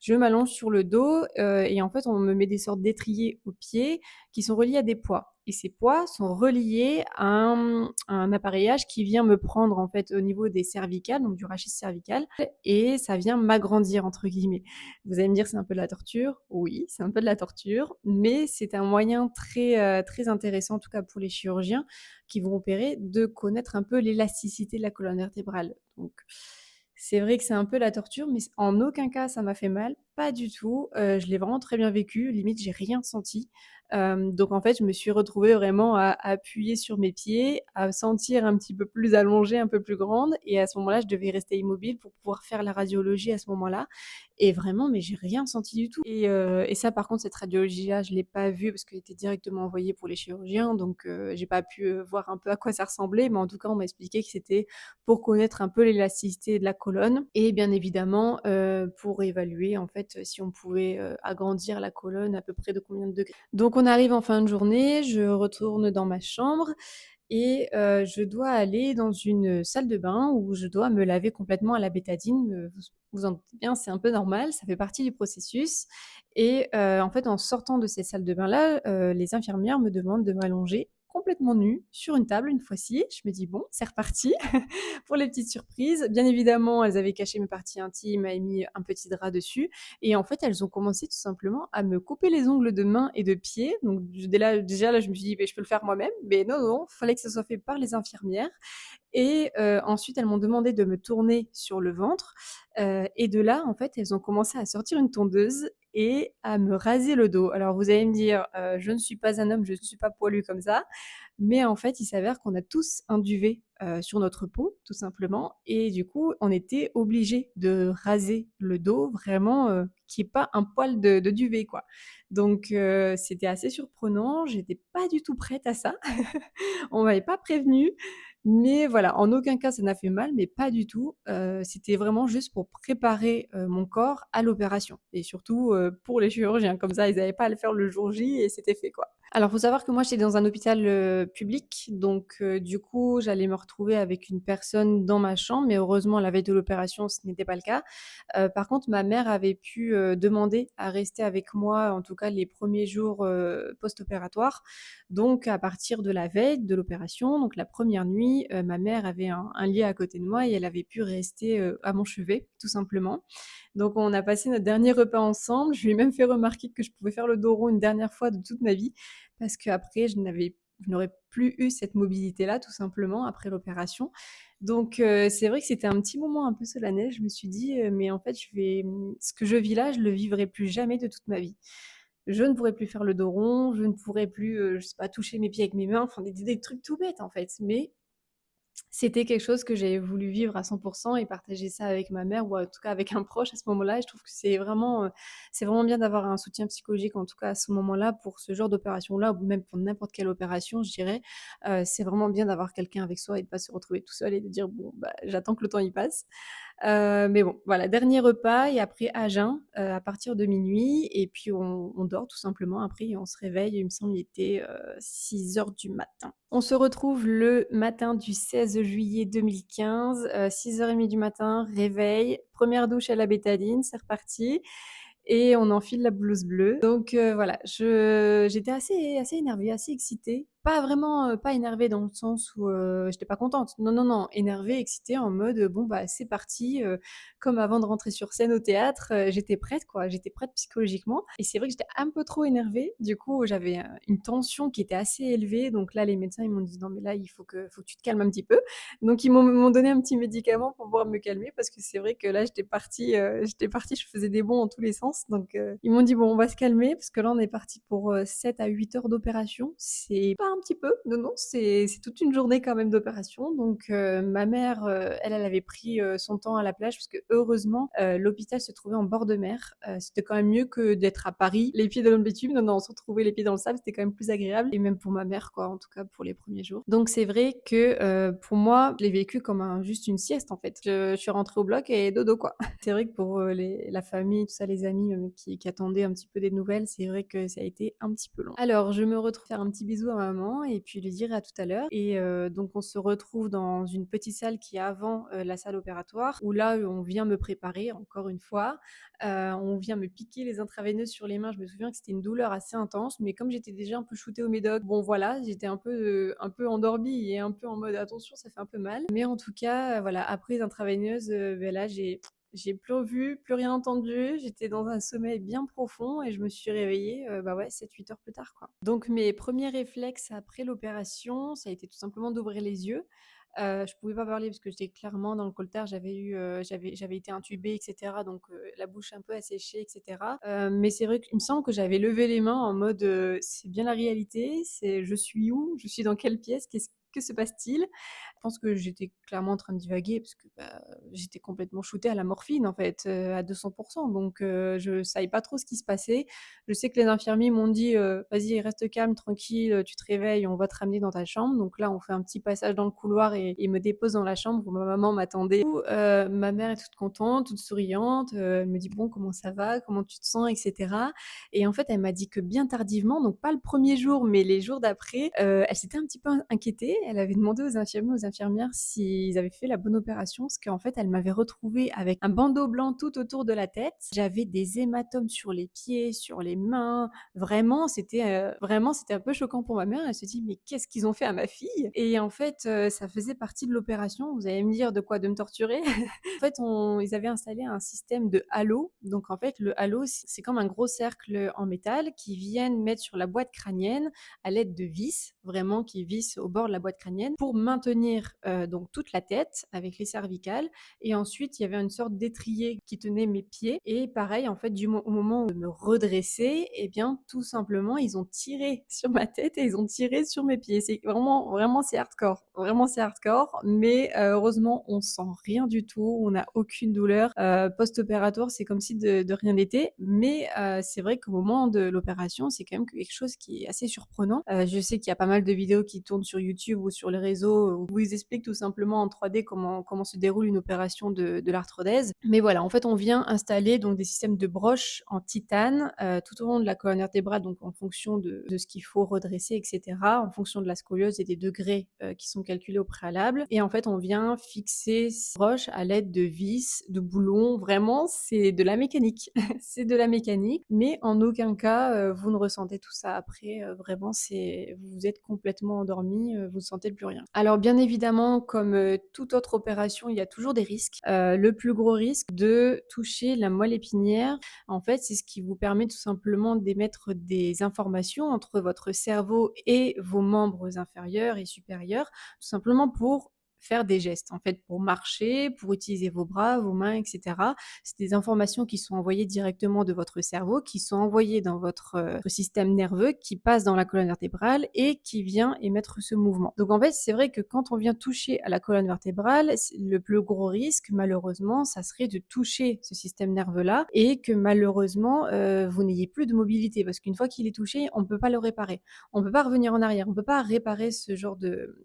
Je m'allonge sur le dos, et en fait, on me met des sortes d'étriers aux pieds qui sont reliés à des poids et ces poids sont reliés à un appareillage qui vient me prendre, en fait, au niveau des cervicales, donc du rachis cervical et ça vient «m'agrandir» entre guillemets. Vous allez me dire: «C'est un peu de la torture». Oui, c'est un peu de la torture, mais c'est un moyen très, très intéressant, en tout cas pour les chirurgiens qui vont opérer, de connaître un peu l'élasticité de la colonne vertébrale. Donc c'est vrai que c'est un peu la torture, mais en aucun cas ça m'a fait mal, pas du tout. Je l'ai vraiment très bien vécu, limite j'ai rien senti. Donc en fait, je me suis retrouvée vraiment à appuyer sur mes pieds, à me sentir un petit peu plus allongée, un peu plus grande et à ce moment-là, je devais rester immobile pour pouvoir faire la radiologie à ce moment-là et vraiment, mais j'ai rien senti du tout et ça par contre, cette radiologie-là, je l'ai pas vue parce qu'elle était directement envoyée pour les chirurgiens donc j'ai pas pu, voir un peu à quoi ça ressemblait, mais en tout cas, on m'a expliqué que c'était pour connaître un peu l'élasticité de la colonne et bien évidemment, pour évaluer en fait, si on pouvait, agrandir la colonne à peu près de combien de degrés. Donc on arrive en fin de journée, je retourne dans ma chambre et je dois aller dans une salle de bain où je dois me laver complètement à la bétadine, vous en doutez bien, c'est un peu normal, ça fait partie du processus et en fait, en sortant de ces salles de bain-là, les infirmières me demandent de m'allonger complètement nue sur une table une fois-ci. Je me dis: «Bon, c'est reparti». Pour les petites surprises. Bien évidemment, elles avaient caché mes parties intimes et mis un petit drap dessus et en fait, elles ont commencé tout simplement à me couper les ongles de mains et de pieds. Donc déjà là, je me suis dit: «Beh, je peux le faire moi-même», mais non, non, fallait que ça soit fait par les infirmières et ensuite elles m'ont demandé de me tourner sur le ventre, et de là, en fait, elles ont commencé à sortir une tondeuse et à me raser le dos. Alors vous allez me dire, je ne suis pas un homme, je ne suis pas poilu comme ça, mais en fait, il s'avère qu'on a tous un duvet, sur notre peau, tout simplement et du coup, on était obligés de raser le dos vraiment, qu'il y ait pas un poil de duvet, quoi. Donc c'était assez surprenant, j'étais pas du tout prête à ça. On m'avait pas prévenue, mais voilà, en aucun cas ça n'a fait mal, mais pas du tout. C'était vraiment juste pour préparer, mon corps à l'opération et surtout, pour les chirurgiens. Comme ça, ils avaient pas à le faire le jour J et c'était fait, quoi. Alors, faut savoir que moi, j'étais dans un hôpital, public, donc du coup, j'allais me retrouver avec une personne dans ma chambre, mais heureusement, la veille de l'opération, ce n'était pas le cas. Par contre, ma mère avait pu, demander à rester avec moi, en tout cas les premiers jours, post-opératoires. Donc à partir de la veille de l'opération, donc la première nuit, ma mère avait un lit à côté de moi et elle avait pu rester, à mon chevet, tout simplement. Donc on a passé notre dernier repas ensemble. Je lui ai même fait remarquer que je pouvais faire le dos rond une dernière fois de toute ma vie parce qu'après je n'aurais plus eu cette mobilité-là tout simplement après l'opération. Donc c'est vrai que c'était un petit moment un peu solennel. Je me suis dit, «Mais en fait ce que je vis là, je le vivrai plus jamais de toute ma vie». Je ne pourrai plus faire le dos rond, je ne pourrai plus, je sais pas, toucher mes pieds avec mes mains, enfin des trucs tout bêtes en fait, mais c'était quelque chose que j'ai voulu vivre à 100 et partager ça avec ma mère ou en tout cas avec un proche à ce moment-là et je trouve que c'est vraiment bien d'avoir un soutien psychologique, en tout cas à ce moment-là, pour ce genre d'opération-là ou même pour n'importe quelle opération, je dirais. C'est vraiment bien d'avoir quelqu'un avec soi et de pas se retrouver tout seul et de dire: «Bon, bah, j'attends que le temps y passe». Mais bon, voilà, dernier repas et après à jeun, à partir de minuit et puis on dort tout simplement après et on se réveille, il me semble il était, 6 heures du matin. On se retrouve le matin du 16 juillet 2015, 6h30 du matin, réveil, première douche à la bétadine, c'est reparti et on enfile la blouse bleue. Donc voilà, j'étais assez énervée, assez excitée. Pas vraiment, pas énervée dans le sens où, j'étais pas contente. Non, non, non, énervée, excitée en mode, bon, bah, c'est parti, comme avant de rentrer sur scène au théâtre, j'étais prête quoi, j'étais prête psychologiquement et c'est vrai que j'étais un peu trop énervée. Du coup, j'avais, une tension qui était assez élevée donc là, les médecins, ils m'ont dit: «Non mais là, il faut que tu te calmes un petit peu». Donc ils m'ont donné un petit médicament pour pouvoir me calmer parce que c'est vrai que là, j'étais partie, je faisais des bonds dans tous les sens. Donc ils m'ont dit: «Bon, on va se calmer parce que là, on est parti pour, 7 à 8 heures d'opération». C'est pas un petit peu, non, non, c'est toute une journée quand même d'opération. Donc ma mère, elle avait pris, son temps à la plage parce que heureusement, l'hôpital se trouvait en bord de mer. C'était quand même mieux que d'être à Paris, les pieds dans le bitume. Non, non, se retrouver les pieds dans le sable, c'était quand même plus agréable et même pour ma mère quoi, en tout cas pour les premiers jours. Donc c'est vrai que, pour moi, je l'ai vécu comme juste une sieste en fait. Je suis rentrée au bloc et dodo quoi. C'est vrai que pour, la famille, tout ça, les amis, qui attendaient un petit peu des nouvelles, c'est vrai que ça a été un petit peu long. Alors je me retrouve faire un petit bisou à maman et puis lui dire à tout à l'heure et donc on se retrouve dans une petite salle qui est avant, la salle opératoire où là, on vient me préparer encore une fois. On vient me piquer les intraveineuses sur les mains. Je me souviens que c'était une douleur assez intense, mais comme j'étais déjà un peu shootée au médoc, bon voilà, j'étais un peu endormie et un peu en mode: «Attention, ça fait un peu mal». Mais en tout cas, voilà, après les intraveineuses, beh, là, j'ai plus vu, plus rien entendu. J'étais dans un sommeil bien profond et je me suis réveillée, bah, ouais, 7-8 heures plus tard, quoi. Donc mes premiers réflexes après l'opération, ça a été tout simplement d'ouvrir les yeux. Je pouvais pas parler parce que j'étais clairement dans le coltard, j'avais été intubée et cetera donc la bouche un peu asséchée et cetera. Mais c'est vrai qu'il me semble que j'avais levé les mains en mode, «C'est bien la réalité? C'est je suis où? Je suis dans quelle pièce? Que se passe-t-il?» Je pense que j'étais clairement en train de divaguer parce que, bah, j'étais complètement shootée à la morphine en fait, à 200 donc je savais pas trop ce qui se passait. Je sais que les infirmiers m'ont dit, «Vas-y, reste calme, tranquille, tu te réveilles, on va te ramener dans ta chambre». Donc là, on fait un petit passage dans le couloir et ils me déposent dans la chambre où ma maman m'attendait. Du coup, ma mère est toute contente, toute souriante, elle me dit: «Bon, comment ça va? Comment tu te sens?» et cetera et en fait, elle m'a dit que bien tardivement, donc pas le premier jour, mais les jours d'après, elle s'était un petit peu inquiétée. Elle avait demandé aux infirmiers, aux infirmières s'ils avaient fait la bonne opération, parce qu'en fait, elle m'avait retrouvée avec un bandeau blanc tout autour de la tête. J'avais des hématomes sur les pieds, sur les mains. Vraiment, c'était un peu choquant pour ma mère. Elle se dit: «Mais qu'est-ce qu'ils ont fait à ma fille?» et en fait, ça faisait partie de l'opération. Vous allez me dire de quoi? De me torturer? En fait, ils avaient installé un système de halo. Donc en fait, le halo, c'est comme un gros cercle en métal qu'ils viennent mettre sur la boîte crânienne à l'aide de vis, vraiment qui vissent au bord de la boîte crânienne pour maintenir donc toute la tête avec les cervicales. Et ensuite, il y avait une sorte d'étrier qui tenait mes pieds. Et pareil, en fait, au moment où je me redressais, eh bien, tout simplement, ils ont tiré sur ma tête et ils ont tiré sur mes pieds. C'est vraiment, vraiment, c'est hardcore. Vraiment, c'est hardcore. Mais heureusement, on sent rien du tout. On n'a aucune douleur. Post-opératoire, c'est comme si de rien n'était. Mais c'est vrai qu'au moment de l'opération, c'est quand même quelque chose qui est assez surprenant. Je sais qu'il y a pas mal de vidéos qui tournent sur YouTube ou sur les réseaux où ils expliquent tout simplement en 3D comment se déroule une opération de l'arthrodèse. Mais voilà, en fait, on vient installer donc des systèmes de broches en titane tout au long de la colonne vertébrale, donc en fonction de ce qu'il faut redresser, etc., en fonction de la scoliose et des degrés qui sont calculés au préalable. Et en fait, on vient fixer ces broches à l'aide de vis, de boulons. Vraiment, c'est de la mécanique. C'est de la mécanique, mais en aucun cas, vous ne ressentez tout ça après, vraiment vous êtes complètement endormi, vous ne sentez plus rien. Alors bien évidemment, comme, toute autre opération, il y a toujours des risques. Le plus gros risque de toucher la moelle épinière, en fait, c'est ce qui vous permet tout simplement d'émettre des informations entre votre cerveau et vos membres inférieurs et supérieurs, tout simplement pour faire des gestes, en fait, pour marcher, pour utiliser vos bras, vos mains, et cetera. C'est des informations qui sont envoyées directement de votre cerveau, qui sont envoyées dans votre système nerveux, qui passe dans la colonne vertébrale et qui vient émettre ce mouvement. Donc en fait, c'est vrai que quand on vient toucher à la colonne vertébrale, le plus gros risque, malheureusement, ça serait de toucher ce système nerveux-là et que malheureusement, vous n'ayez plus de mobilité parce qu'une fois qu'il est touché, on ne peut pas le réparer. On ne peut pas revenir en arrière, on ne peut pas réparer ce genre de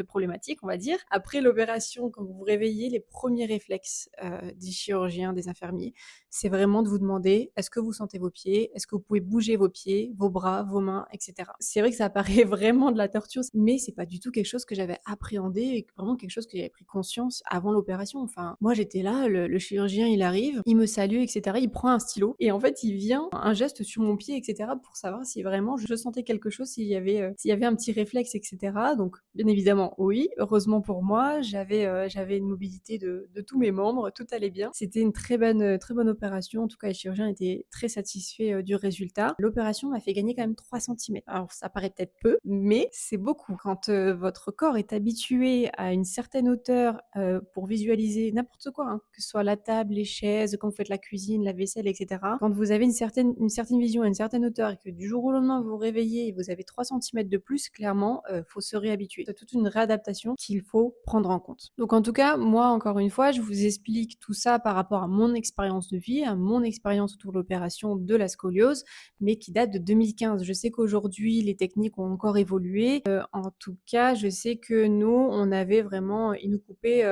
problématique, on va dire. Après l'opération, quand vous vous réveillez, les premiers réflexes des chirurgiens, des infirmiers, c'est vraiment de vous demander est-ce que vous sentez vos pieds, est-ce que vous pouvez bouger vos pieds, vos bras, vos mains, etc. C'est vrai que ça paraît vraiment de la torture, mais c'est pas du tout quelque chose que j'avais appréhendé et vraiment quelque chose que j'avais pris conscience avant l'opération. Enfin, moi j'étais là, le chirurgien il arrive, il me salue, etc. Il prend un stylo et en fait il vient un geste sur mon pied, etc. pour savoir si vraiment je sentais quelque chose, s'il y avait un petit réflexe, etc. Donc bien évidemment oui, heureusement pour moi, j'avais une mobilité de tous mes membres, tout allait bien. C'était une très bonne opération. En tout cas, les chirurgiens étaient très satisfaits du résultat. L'opération m'a fait gagner quand même 3 centimètres. Alors ça paraît peut-être peu, mais c'est beaucoup. Quand votre corps est habitué à une certaine hauteur pour visualiser n'importe quoi, hein, que ce soit la table, les chaises, quand vous faites la cuisine, la vaisselle, etc. Quand vous avez une certaine vision à une certaine hauteur et que du jour au lendemain vous vous réveillez et vous avez 3 centimètres de plus, clairement, faut se réhabituer. C'est toute une réadaptation qu'il faut prendre en compte. Donc en tout cas, moi, encore une fois, je vous explique tout ça par rapport à mon expérience de vie, à mon expérience autour de l'opération de la scoliose, mais qui date de 2015. Je sais qu'aujourd'hui, les techniques ont encore évolué. En tout cas, je sais que nous, on avait vraiment, ils nous coupaient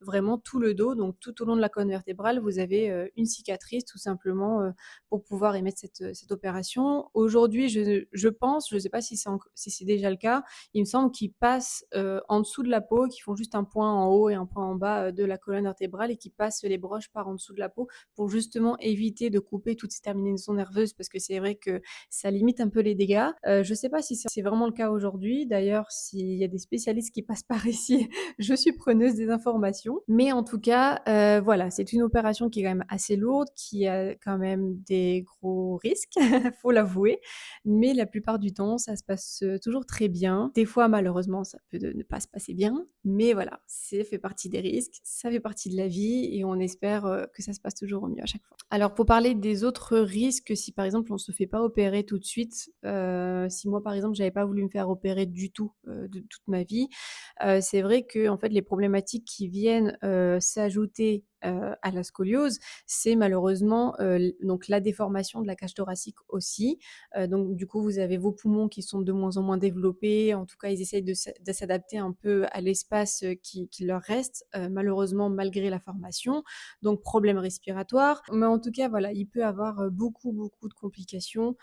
vraiment tout le dos, donc tout au long de la colonne vertébrale, vous avez une cicatrice tout simplement pour pouvoir émettre cette opération. Aujourd'hui, je pense, je ne sais pas si c'est déjà le cas, il me semble qu'ils passent en dessous de la peau, qu'ils font juste un point en haut et un point en bas de la colonne vertébrale et qui passent les broches par en dessous de la peau pour justement éviter de couper toutes ces terminaisons nerveuses parce que c'est vrai que ça limite un peu les dégâts. Je ne sais pas si c'est vraiment le cas aujourd'hui. D'ailleurs, s'il y a des spécialistes qui passent par ici, je suis preneuse des informations. Mais en tout cas, voilà, c'est une opération qui est quand même assez lourde, qui a quand même des gros risques, faut l'avouer. Mais la plupart du temps, ça se passe toujours très bien. Des fois, malheureusement, ça peut ne pas se passer bien, mais voilà, c'est fait partie des risques, ça fait partie de la vie et on espère que ça se passe toujours au mieux à chaque fois. Alors, pour parler des autres risques, si par exemple on se fait pas opérer tout de suite, si moi par exemple j'avais pas voulu me faire opérer du tout de toute ma vie, c'est vrai que en fait les problématiques qui viennent s'ajouter à la scoliose, c'est malheureusement donc la déformation de la cage thoracique aussi. Donc du coup, vous avez vos poumons qui sont de moins en moins développés. En tout cas, ils essayent de s'adapter un peu à l'espace qui leur reste, malheureusement malgré la formation. Donc problème respiratoire. Mais en tout cas, voilà, il peut avoir beaucoup, beaucoup de complications.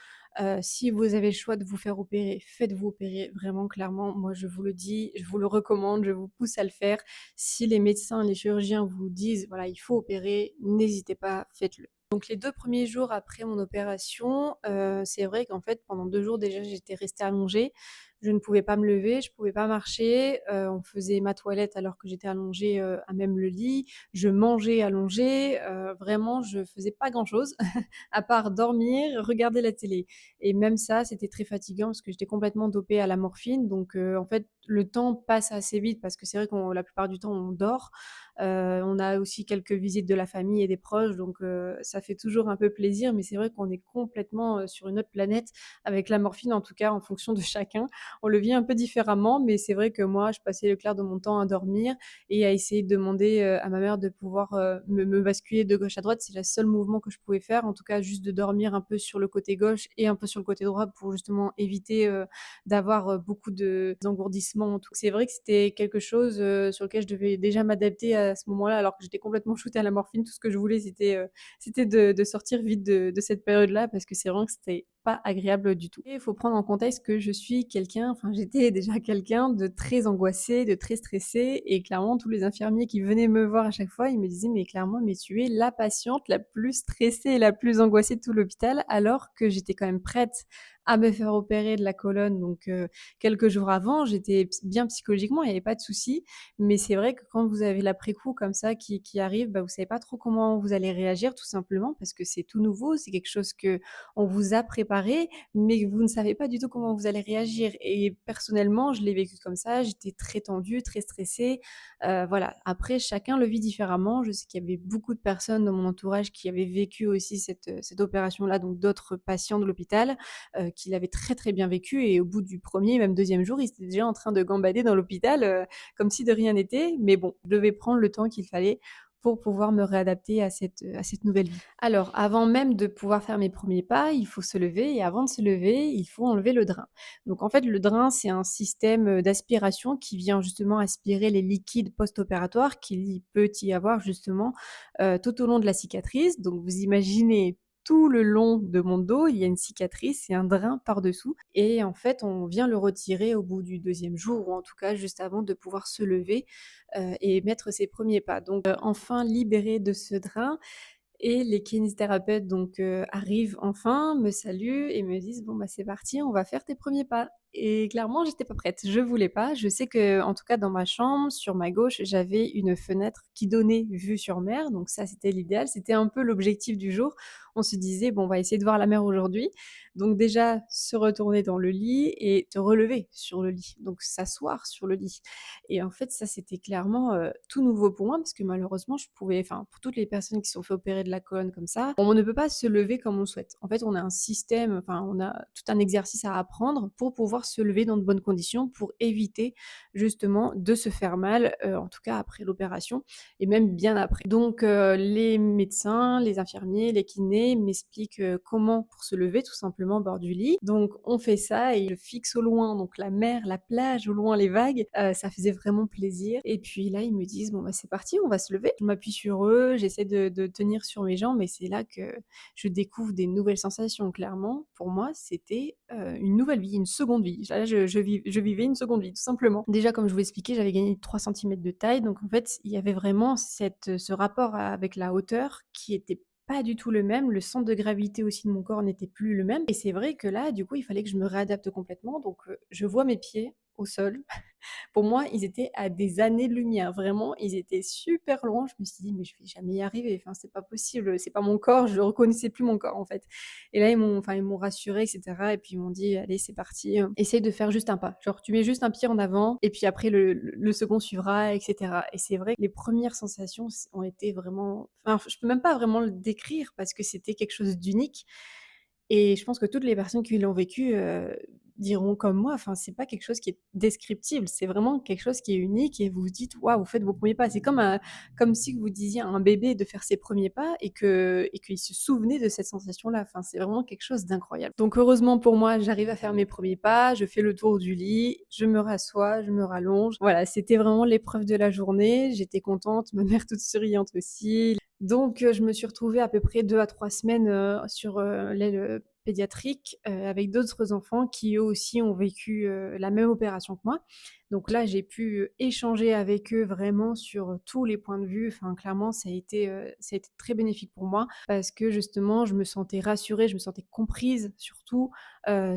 Si vous avez le choix de vous faire opérer, faites-vous opérer. Vraiment, clairement, moi je vous le dis, je vous le recommande, je vous pousse à le faire. Si les médecins, les chirurgiens vous disent, voilà, il faut opérer, n'hésitez pas, faites-le. Donc les 2 premiers jours après mon opération, c'est vrai qu'en fait pendant 2 jours déjà j'étais restée allongée. Je ne pouvais pas me lever, je pouvais pas marcher, on faisait ma toilette alors que j'étais allongée, à même le lit. Je mangeais allongée, vraiment je faisais pas grand-chose à part dormir, regarder la télé et même ça, c'était très fatigant parce que j'étais complètement dopée à la morphine donc en fait, le temps passe assez vite parce que c'est vrai qu'on la plupart du temps on dort. On a aussi quelques visites de la famille et des proches donc ça fait toujours un peu plaisir mais c'est vrai qu'on est complètement, sur une autre planète avec la morphine en tout cas en fonction de chacun. On le vit un peu différemment mais c'est vrai que moi je passais le clair de mon temps à dormir et à essayer de demander, à ma mère de pouvoir, me basculer de gauche à droite. C'est le seul mouvement que je pouvais faire, en tout cas juste de dormir un peu sur le côté gauche et un peu sur le côté droit pour justement éviter, d'avoir, beaucoup d'engourdissements. Donc c'est vrai que c'était quelque chose, sur lequel je devais déjà m'adapter à ce moment-là, alors que j'étais complètement shootée à la morphine. Tout ce que je voulais, c'était de sortir vite de cette période-là parce que c'est vraiment que c'était pas agréable du tout. Et il faut prendre en contexte que je suis quelqu'un, enfin j'étais déjà quelqu'un de très angoissé, de très stressé et clairement tous les infirmiers qui venaient me voir à chaque fois, ils me disaient: «Mais clairement, mais tu es la patiente la plus stressée et la plus angoissée de tout l'hôpital», alors que j'étais quand même prête à me faire opérer de la colonne donc quelques jours avant. J'étais bien psychologiquement, il y avait pas de souci. Mais c'est vrai que quand vous avez l'après-coup comme ça qui arrive, bah, vous savez pas trop comment vous allez réagir tout simplement parce que c'est tout nouveau, c'est quelque chose que on vous a préparé, mais que vous ne savez pas du tout comment vous allez réagir et personnellement, je l'ai vécu comme ça, j'étais très tendue, très stressée, voilà. Après chacun le vit différemment. Je sais qu'il y avait beaucoup de personnes dans mon entourage qui avaient vécu aussi cette opération-là, donc d'autres patients de l'hôpital, qui l'avaient très, très bien vécu et au bout du premier, même deuxième jour, ils étaient déjà en train de gambader dans l'hôpital, comme si de rien n'était. Mais bon, je devais prendre le temps qu'il fallait pour pouvoir me réadapter à cette nouvelle vie. Alors, avant même de pouvoir faire mes premiers pas, il faut se lever et avant de se lever, il faut enlever le drain. Donc en fait, le drain, c'est un système, d'aspiration qui vient justement aspirer les liquides post-opératoires qu'il y peut y avoir justement, tout au long de la cicatrice. Donc vous imaginez tout le long de mon dos, il y a une cicatrice et un drain par-dessous et en fait, on vient le retirer au bout du deuxième jour ou en tout cas juste avant de pouvoir se lever, et mettre ses premiers pas. Donc, enfin libérée de ce drain et les kinésithérapeutes donc arrivent enfin, me saluent et me disent: «Bon, bah, c'est parti, on va faire tes premiers pas» et clairement, j'étais pas prête. Je voulais pas. Je sais que en tout cas dans ma chambre, sur ma gauche, j'avais une fenêtre qui donnait vue sur mer, donc ça, c'était l'idéal. C'était un peu l'objectif du jour. On se disait: «Bon, on va essayer de voir la mer aujourd'hui». Donc déjà, se retourner dans le lit et te relever sur le lit, donc s'asseoir sur le lit et en fait, ça, c'était clairement, tout nouveau pour moi parce que malheureusement, je pouvais enfin, pour toutes les personnes qui se sont fait opérer de la colonne comme ça, on ne peut pas se lever comme on le souhaite. En fait, on a un système, enfin, on a tout un exercice à apprendre pour pouvoir se lever dans de bonnes conditions, pour éviter justement de se faire mal, en tout cas après l'opération et même bien après. Donc les médecins, les infirmiers, les kinés m'expliquent, comment pour se lever tout simplement au bord du lit. Donc on fait ça et je fixe au loin donc la mer, la plage, au loin les vagues, ça faisait vraiment plaisir et puis là, ils me disent: «Bon, bah, c'est parti, on va se lever». Je m'appuie sur eux, j'essaie de tenir sur mes jambes et c'est là que je découvre des nouvelles sensations. Clairement, pour moi, c'était, une nouvelle vie, une seconde vie. Là, je vivais une seconde vie, tout simplement. Déjà, comme je vous l'expliquais, j'avais gagné 3 centimètres de taille, donc en fait, il y avait vraiment ce rapport avec la hauteur qui était pas du tout le même. Le centre de gravité aussi de mon corps n'était plus le même et c'est vrai que là, du coup, il fallait que je me réadapte complètement donc je vois mes pieds au sol. Pour moi, ils étaient à des années-lumière, vraiment, ils étaient super loin. Je me suis dit: «Mais je vais jamais y arriver, enfin, c'est pas possible, c'est pas mon corps». Je reconnaissais plus mon corps, en fait et là, ils m'ont rassurée et cetera et puis ils m'ont dit: «Allez, c'est parti, essaye de faire juste un pas. Genre, tu mets juste un pied en avant et puis après le second suivra et cetera» et c'est vrai que les premières sensations ont été vraiment enfin, je peux même pas vraiment le décrire parce que c'était quelque chose d'unique et je pense que toutes les personnes qui l'ont vécu, diront comme moi, enfin, c'est pas quelque chose qui est descriptible, c'est vraiment quelque chose qui est unique et vous vous dites: «Waouh, vous faites vos premiers pas». C'est comme si vous disiez à un bébé de faire ses premiers pas et qu'il se souvenait de cette sensation-là. Enfin, c'est vraiment quelque chose d'incroyable. Donc heureusement pour moi, j'arrive à faire mes premiers pas, je fais le tour du lit, je me rassois, je me rallonge. Voilà, c'était vraiment l'épreuve de la journée. J'étais contente, ma mère toute souriante aussi. Donc je me suis retrouvée à peu près 2 à 3 semaines, sur, l'aile, pédiatrique, avec d'autres enfants qui eux aussi ont vécu, la même opération que moi. Donc là, j'ai pu, échanger avec eux vraiment sur, tous les points de vue. Enfin clairement, ça a été très bénéfique pour moi parce que justement, je me sentais rassurée, je me sentais comprise surtout,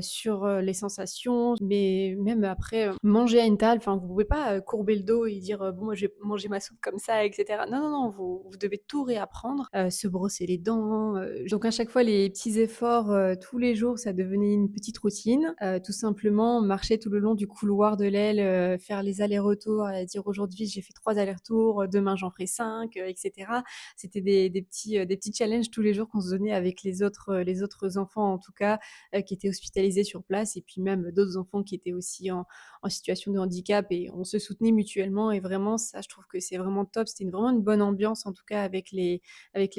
sur, les sensations, mais même après, manger à une table, enfin vous pouvez pas, courber le dos et dire, «Bon moi je vais manger ma soupe comme ça» et cetera. Non, non, non, vous devez tout réapprendre, se brosser les dents, donc à chaque fois les petits efforts, tous les jours, ça devenait une petite routine. Tout simplement marcher tout le long du couloir de l'aile, faire les allers-retours, dire: «Aujourd'hui j'ai fait 3 allers-retours, demain j'en ferai 5 et cetera. C'était des petits challenges tous les jours qu'on se donnait avec les autres enfants en tout cas, qui étaient hospitalisés sur place et puis même d'autres enfants qui étaient aussi en situation de handicap et on se soutenait mutuellement et vraiment ça, je trouve que c'est vraiment top. C'était vraiment une bonne ambiance en tout cas avec les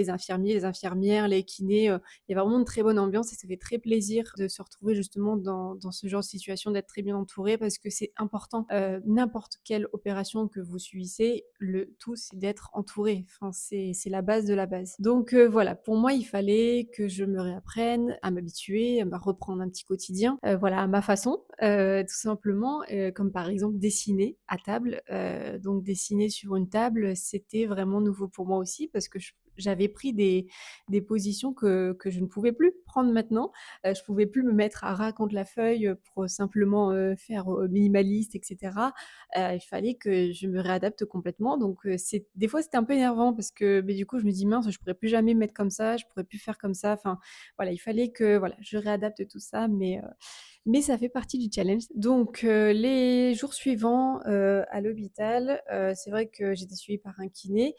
infirmiers, les infirmières, les kinés, il y a vraiment une très bonne ambiance et ça fait très plaisir de se retrouver justement dans ce genre de situation, d'être très bien entouré parce que c'est important. N'importe quelle opération que vous subissez, le tout c'est d'être entouré. Enfin, c'est la base de la base. Donc voilà, pour moi, il fallait que je me réapprenne à m'habituer, à me reprendre un petit quotidien, voilà, à ma façon, tout simplement, comme par exemple dessiner à table. Donc dessiner sur une table, c'était vraiment nouveau pour moi aussi parce que j'avais pris des positions que je ne pouvais plus prendre maintenant. Je pouvais plus me mettre à ras contre la feuille, pour simplement, faire, minimaliste et cetera. Il fallait que je me réadapte complètement donc c'est des fois, c'était un peu énervant parce que, beh, du coup, je me dis: «Mince, je pourrais plus jamais me mettre comme ça, je pourrais plus faire comme ça». Enfin, voilà, il fallait que, voilà, je réadapte tout ça mais ça fait partie du challenge. Donc les jours suivants, à l'hôpital, c'est vrai que j'étais suivie par un kiné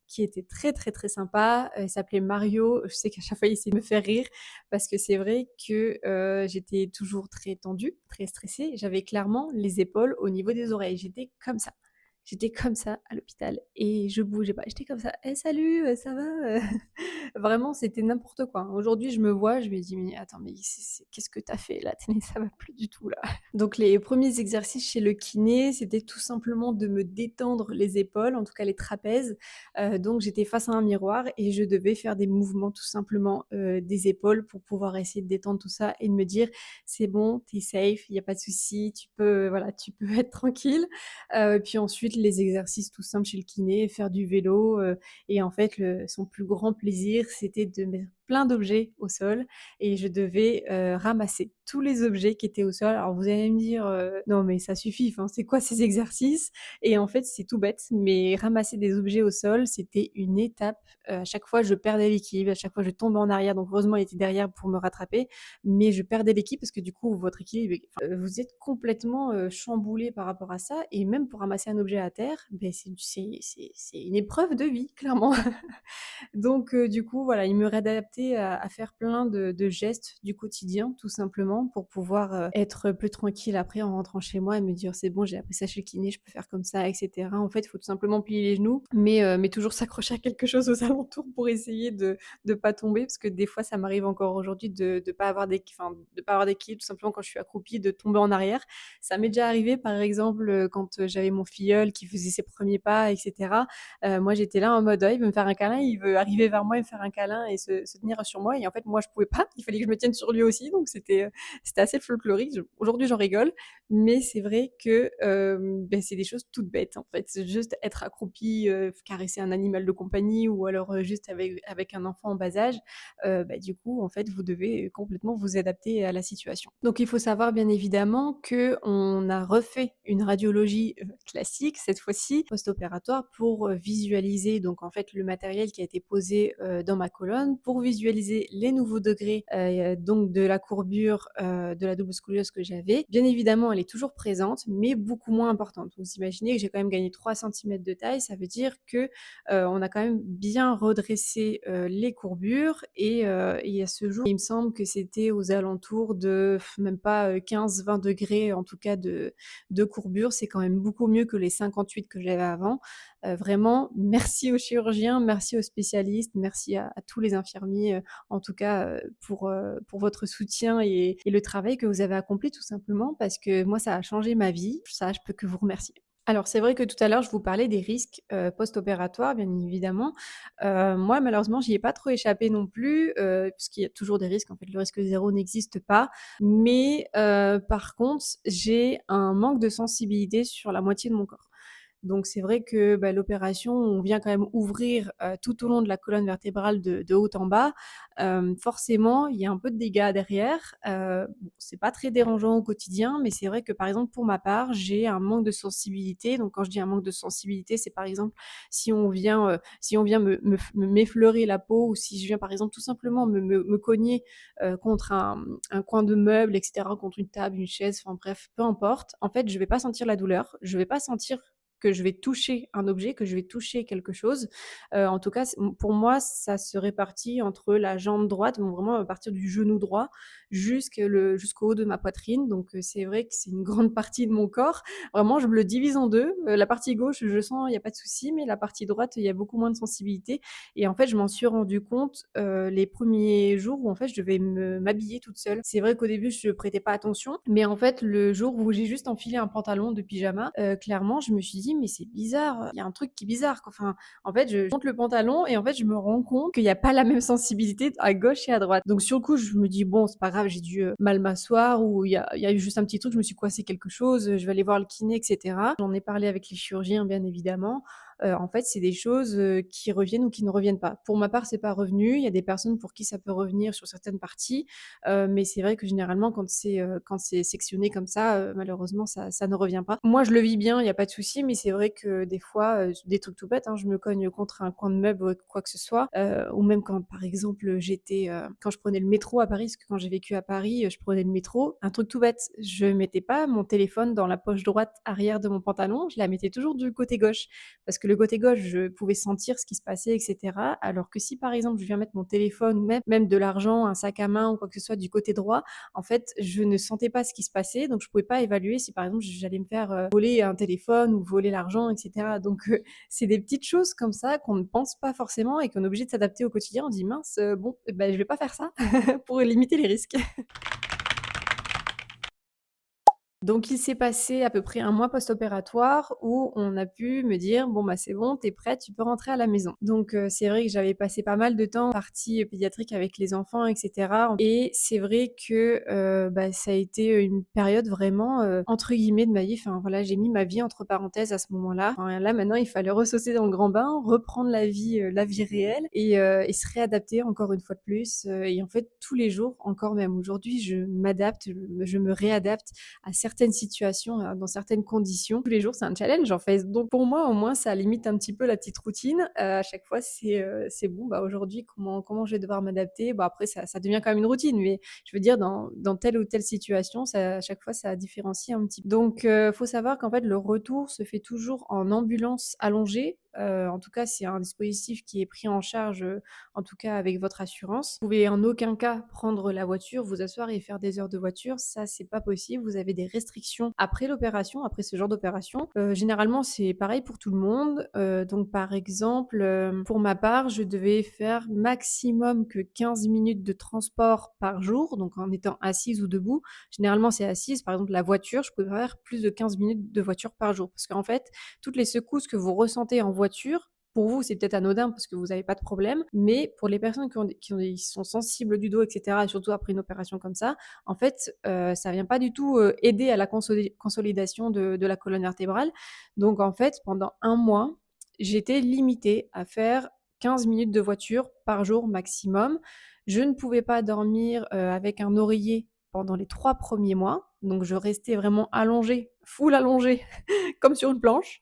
qui était très, très, très sympa. Il s'appelait Mario. Je sais qu'à chaque fois, il essayait de me faire rire parce que c'est vrai que, j'étais toujours très tendue, très stressée. J'avais clairement les épaules au niveau des oreilles. J'étais comme ça. J'étais comme ça à l'hôpital et je bougeais pas. J'étais comme ça: «Eh salut, ça va?» Vraiment, c'était n'importe quoi, hein. Aujourd'hui, je me vois, je me dis: «Mais attends, mais qu'est-ce que tu as fait là? Ça va plus du tout là». Donc les premiers exercices chez le kiné, c'était tout simplement de me détendre les épaules, en tout cas les trapèzes. Donc j'étais face à un miroir et je devais faire des mouvements tout simplement, des épaules pour pouvoir essayer de détendre tout ça et de me dire: «C'est bon, tu es safe, il y a pas de souci, tu peux voilà, tu peux être tranquille». Puis ensuite les exercices tout simples chez le kiné, faire du vélo, et en fait son plus grand plaisir, c'était de mettre plein d'objets au sol et je devais, ramasser tous les objets qui étaient au sol. Alors vous allez me dire, «Non mais ça suffit, enfin c'est quoi ces exercices?» Et en fait, c'est tout bête, mais ramasser des objets au sol, c'était une étape. À chaque fois, je perdais l'équilibre, à chaque fois, je tombais en arrière, donc heureusement, il était derrière pour me rattraper, mais je perdais l'équilibre parce que du coup, votre équilibre enfin, vous êtes complètement, chamboulé par rapport à ça et même pour ramasser un objet à terre, beh, c'est une épreuve de vie, clairement. Donc du coup, voilà, il me réadaptait à faire plein de gestes du quotidien, tout simplement, pour pouvoir, être plus tranquille après en rentrant chez moi et me dire: «C'est bon, j'ai appris ça chez le kiné, je peux faire comme ça» et cetera. En fait, il faut tout simplement plier les genoux, mais toujours s'accrocher à quelque chose aux alentours pour essayer de pas tomber parce que des fois, ça m'arrive encore aujourd'hui de pas avoir de pas avoir d'équilibre, tout simplement quand je suis accroupie, de tomber en arrière. Ça m'est déjà arrivé, par exemple, quand, j'avais mon filleul qui faisait ses premiers pas et cetera. Moi, j'étais là en mode: «Ah, il veut me faire un câlin, il veut arriver vers moi et me faire un câlin et se tenir sur moi» et en fait, moi, je pouvais pas, il fallait que je me tienne sur lui aussi, donc c'était assez folklorique. Je Aujourd'hui, j'en rigole, mais c'est vrai que, beh, c'est des choses toutes bêtes, en fait. C'est juste être accroupi, caresser un animal de compagnie ou alors, juste avec un enfant en bas âge, bah, du coup, en fait, vous devez complètement vous adapter à la situation. Donc il faut savoir, bien évidemment, qu'on a refait une radiologie, classique, cette fois-ci, post-opératoire pour, visualiser donc en fait le matériel qui a été posé, dans ma colonne, pour visualiser les nouveaux degrés, donc de la courbure, de la double scoliose que j'avais. Bien évidemment, elle est toujours présente, mais beaucoup moins importante. Vous imaginez que j'ai quand même gagné 3 centimètres de taille, ça veut dire que, on a quand même bien redressé, les courbures et à ce jour, il me semble que c'était aux alentours de même pas, 15-20 degrés en tout cas de courbure. C'est quand même beaucoup mieux que les 58 que j'avais avant. Vraiment merci aux chirurgiens, merci aux spécialistes, merci à tous les infirmiers, en tout cas, pour votre soutien et le travail que vous avez accompli tout simplement parce que moi ça a changé ma vie. Ça, je peux que vous remercier. Alors c'est vrai que tout à l'heure je vous parlais des risques, post-opératoires bien évidemment. Moi malheureusement j'y ai pas trop échappé non plus, puisqu'il y a toujours des risques. En fait, le risque zéro n'existe pas. Mais, par contre, j'ai un manque de sensibilité sur la moitié de mon corps. Donc c'est vrai que, bah, l'opération, on vient quand même ouvrir, tout au long de la colonne vertébrale de haut en bas. Forcément, il y a un peu de dégâts derrière. Bon, c'est pas très dérangeant au quotidien, mais c'est vrai que, par exemple, pour ma part, j'ai un manque de sensibilité. Donc quand je dis un manque de sensibilité, c'est par exemple si on vient m'effleurer la peau ou si je viens, par exemple, tout simplement me cogner, contre un coin de meuble et cetera, contre une table, une chaise, enfin bref, peu importe. En fait, je vais pas sentir la douleur, je vais pas sentir que je vais toucher un objet, que je vais toucher quelque chose. En tout cas, pour moi, ça se répartit entre la jambe droite, donc vraiment à partir du genou droit jusqu'au haut de ma poitrine. Donc, c'est vrai que c'est une grande partie de mon corps. Vraiment, je me le divise en 2. La partie gauche, je sens, il y a pas de souci, mais la partie droite, il y a beaucoup moins de sensibilité et en fait, je m'en suis rendu compte, les premiers jours où en fait, je devais m'habiller toute seule. C'est vrai qu'au début, je prêtais pas attention, mais en fait, le jour où j'ai juste enfilé un pantalon de pyjama, clairement, je me suis dit: «Mais c'est bizarre, il y a un truc qui est bizarre, quoi». Enfin, en fait, je monte le pantalon et en fait, je me rends compte qu'il y a pas la même sensibilité à gauche et à droite. Donc sur le coup, je me dis: «Bon, c'est pas grave, j'ai dû, mal m'asseoir ou il y a eu juste un petit truc, je me suis coincé quelque chose, je vais aller voir le kiné» et cetera. J'en ai parlé avec les chirurgiens, bien évidemment. en fait, c'est des choses, qui reviennent ou qui ne reviennent pas. Pour ma part, c'est pas revenu. Il y a des personnes pour qui ça peut revenir sur certaines parties, mais c'est vrai que généralement quand c'est sectionné comme ça, malheureusement ça ne revient pas. Moi, je le vis bien, il y a pas de souci, mais c'est vrai que des fois, des trucs tout bêtes, hein, je me cogne contre un coin de meuble ou quoi que ce soit, ou même quand, par exemple, quand je prenais le métro à Paris, parce que quand j'ai vécu à Paris, je prenais le métro, un truc tout bête, je mettais pas mon téléphone dans la poche droite arrière de mon pantalon, je la mettais toujours du côté gauche. Parce que le côté gauche, je pouvais sentir ce qui se passait et cetera. Alors que si, par exemple, je viens mettre mon téléphone ou même de l'argent, un sac à main ou quoi que ce soit du côté droit, en fait, je ne sentais pas ce qui se passait, donc je pouvais pas évaluer si, par exemple, j'allais me faire, voler un téléphone ou voler l'argent et cetera. Donc c'est des petites choses comme ça qu'on ne pense pas forcément et qu'on est obligé de s'adapter au quotidien. On se dit: «Mince, bon, et bah, je vais pas faire ça pour limiter les risques». Donc il s'est passé à peu près un mois post-opératoire où on a pu me dire: «Bon, bah, c'est bon, tu es prête, tu peux rentrer à la maison». Donc c'est vrai que j'avais passé pas mal de temps en partie, pédiatrique avec les enfants et cetera et c'est vrai que, bah, ça a été, une période vraiment, entre guillemets «de ma vie». Enfin voilà, j'ai mis ma vie entre parenthèses à ce moment-là. Enfin là, maintenant, il fallait ressaucer dans le grand bain, reprendre la vie réelle et se réadapter encore une fois de plus, et en fait, tous les jours, encore même aujourd'hui, je m'adapte, je me réadapte à certaines situations, dans certaines conditions. Tous les jours, c'est un challenge, en fait. Donc pour moi, au moins, ça limite un petit peu la petite routine. À chaque fois, c'est bon, bah, aujourd'hui, comment je vais devoir m'adapter? Bah, après ça devient quand même une routine, mais je veux dire dans telle ou telle situation, ça à chaque fois, ça différencie un petit peu. Donc faut savoir qu'en fait, le retour se fait toujours en ambulance allongée. En tout cas, c'est un dispositif qui est pris en charge, en tout cas avec votre assurance. Vous pouvez en aucun cas prendre la voiture, vous asseoir et faire des heures de voiture, ça c'est pas possible. Vous avez des restrictions après l'opération, après ce genre d'opération. Généralement, c'est pareil pour tout le monde. Donc par exemple, pour ma part, je devais faire maximum que 15 minutes de transport par jour, donc en étant assise ou debout. Généralement, c'est assise. Par exemple, la voiture, je pouvais faire plus de 15 minutes de voiture par jour. Parce qu'en fait, toutes les secousses que vous ressentez en voiture, pour vous, c'est peut-être anodin parce que vous n'avez pas de problème, mais pour les personnes qui sont sensibles du dos, et cetera, et surtout après une opération comme ça, en fait, ça vient pas du tout, aider à la consolidation de la colonne vertébrale. Donc en fait, pendant un mois, j'étais limitée à faire 15 minutes de voiture par jour maximum. Je ne pouvais pas dormir, avec un oreiller pendant les 3 premiers mois, donc je restais vraiment allongée, full allongée comme sur une planche.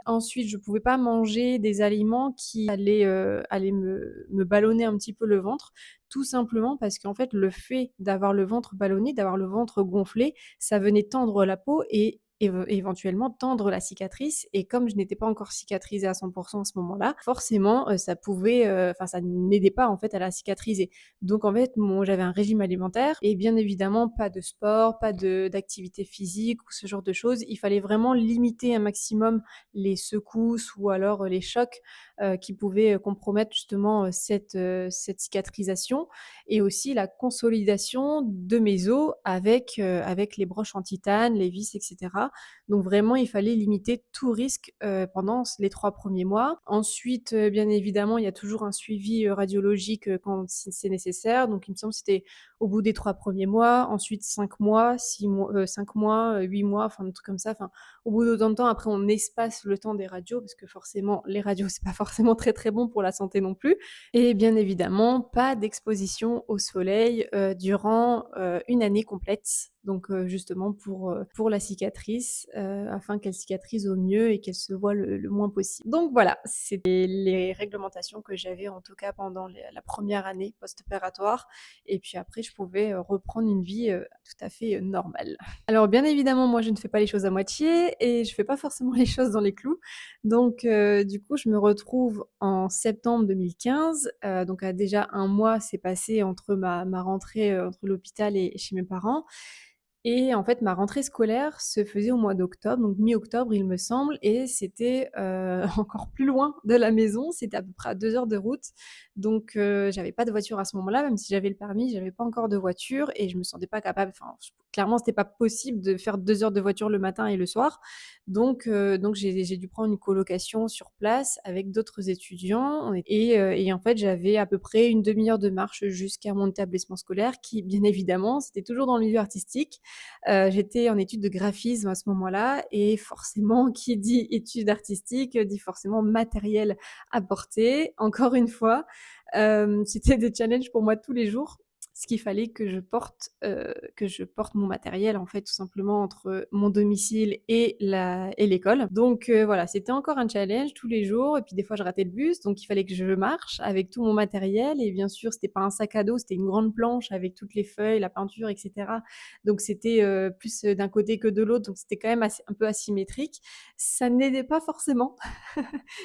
Ensuite, je pouvais pas manger des aliments qui allaient me ballonner un petit peu le ventre, tout simplement parce qu'en fait, le fait d'avoir le ventre ballonné, d'avoir le ventre gonflé, ça venait tendre la peau et éventuellement tendre la cicatrice et comme je n'étais pas encore cicatrisée à 100 à ce moment-là, forcément, ça pouvait, enfin ça n'aidait pas en fait à la cicatriser. Donc en fait, j'avais un régime alimentaire et bien évidemment pas de sport, pas d'activité physique ou ce genre de choses. Il fallait vraiment limiter un maximum les secousses ou alors, les chocs, qui pouvaient, compromettre justement, cette cicatrisation et aussi la consolidation de mes os avec les broches en titane, les vis et cetera. Donc vraiment, il fallait limiter tout risque, pendant les 3 premiers mois. Ensuite, bien évidemment, il y a toujours un suivi, radiologique, quand si c'est nécessaire. Donc il me semble que c'était au bout des 3 premiers mois, ensuite 5 mois, 6 mois, 5 mois, 8 mois, enfin un truc comme ça. Enfin, au bout d'autant de temps, après on espace le temps des radios parce que forcément les radios, c'est pas forcément très, très bon pour la santé non plus et bien évidemment, pas d'exposition au soleil, durant, 1 année complète. Donc justement pour la cicatrice, afin qu'elle cicatrise au mieux et qu'elle se voit le moins possible. Donc voilà, c'était les réglementations que j'avais en tout cas pendant la première année post-opératoire et puis après je pouvais, reprendre une vie, tout à fait, normale. Alors bien évidemment, moi je ne fais pas les choses à moitié et je fais pas forcément les choses dans les clous. Donc du coup, je me retrouve en septembre 2015, donc déjà un mois s'est passé entre ma rentrée, entre l'hôpital et chez mes parents et en fait, ma rentrée scolaire se faisait au mois d'octobre, donc mi-octobre, il me semble et c'était, encore plus loin de la maison, c'était à peu près à 2 heures de route. Donc j'avais pas de voiture à ce moment-là, même si j'avais le permis, j'avais pas encore de voiture et je me sentais pas capable, enfin, clairement, c'était pas possible de faire 2 heures de voiture le matin et le soir. Donc j'ai dû prendre une colocation sur place avec d'autres étudiants et en fait, j'avais à peu près une demi-heure de marche jusqu'à mon établissement scolaire qui, bien évidemment, c'était toujours dans le milieu artistique. J'étais en études de graphisme à ce moment-là et forcément, qui dit études artistiques, dit forcément matériel à porter. Encore une fois, c'était des challenges pour moi tous les jours. Ce qu'il fallait que je porte mon matériel, en fait, tout simplement entre mon domicile et l'école. Donc voilà, c'était encore un challenge tous les jours et puis des fois je ratais le bus, donc il fallait que je marche avec tout mon matériel et bien sûr, c'était pas un sac à dos, c'était une grande planche avec toutes les feuilles, la peinture et cetera. Donc c'était, plus, d'un côté que de l'autre, donc c'était quand même assez un peu asymétrique. Ça n'aidait pas forcément.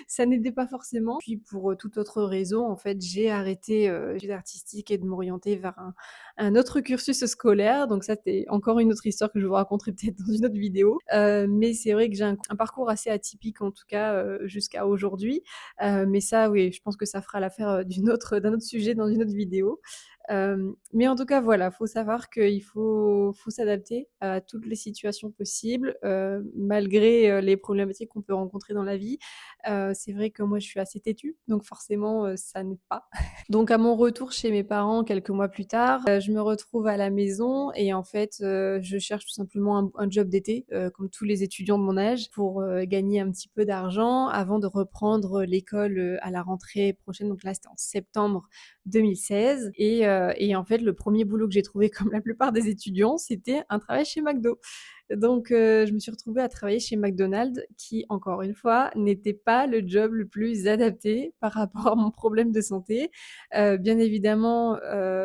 Ça n'aidait pas forcément. Puis pour, toute autre raison, en fait, j'ai arrêté, l'étude artistique et de m'orienter vers un autre cursus scolaire. Donc ça, c'était encore une autre histoire que je vous raconterai peut-être dans une autre vidéo. Mais c'est vrai que j'ai un parcours assez atypique en tout cas, jusqu'à aujourd'hui. Mais ça, oui, je pense que ça fera l'affaire, d'un autre sujet dans une autre vidéo. Mais en tout cas, voilà, faut savoir qu'il faut s'adapter à toutes les situations possibles, malgré, les problématiques qu'on peut rencontrer dans la vie. C'est vrai que moi, je suis assez têtue, donc forcément, ça n'aide pas. Donc à mon retour chez mes parents quelques mois plus tard, je me retrouve à la maison et en fait, je cherche tout simplement un job d'été, comme tous les étudiants de mon âge pour, gagner un petit peu d'argent avant de reprendre l'école, à la rentrée prochaine. Donc là, c'était en septembre 2016 et en fait, le premier boulot que j'ai trouvé comme la plupart des étudiants, c'était un travail chez McDo. Donc je me suis retrouvée à travailler chez McDonald's qui, encore une fois, n'était pas le job le plus adapté par rapport à mon problème de santé. Bien évidemment,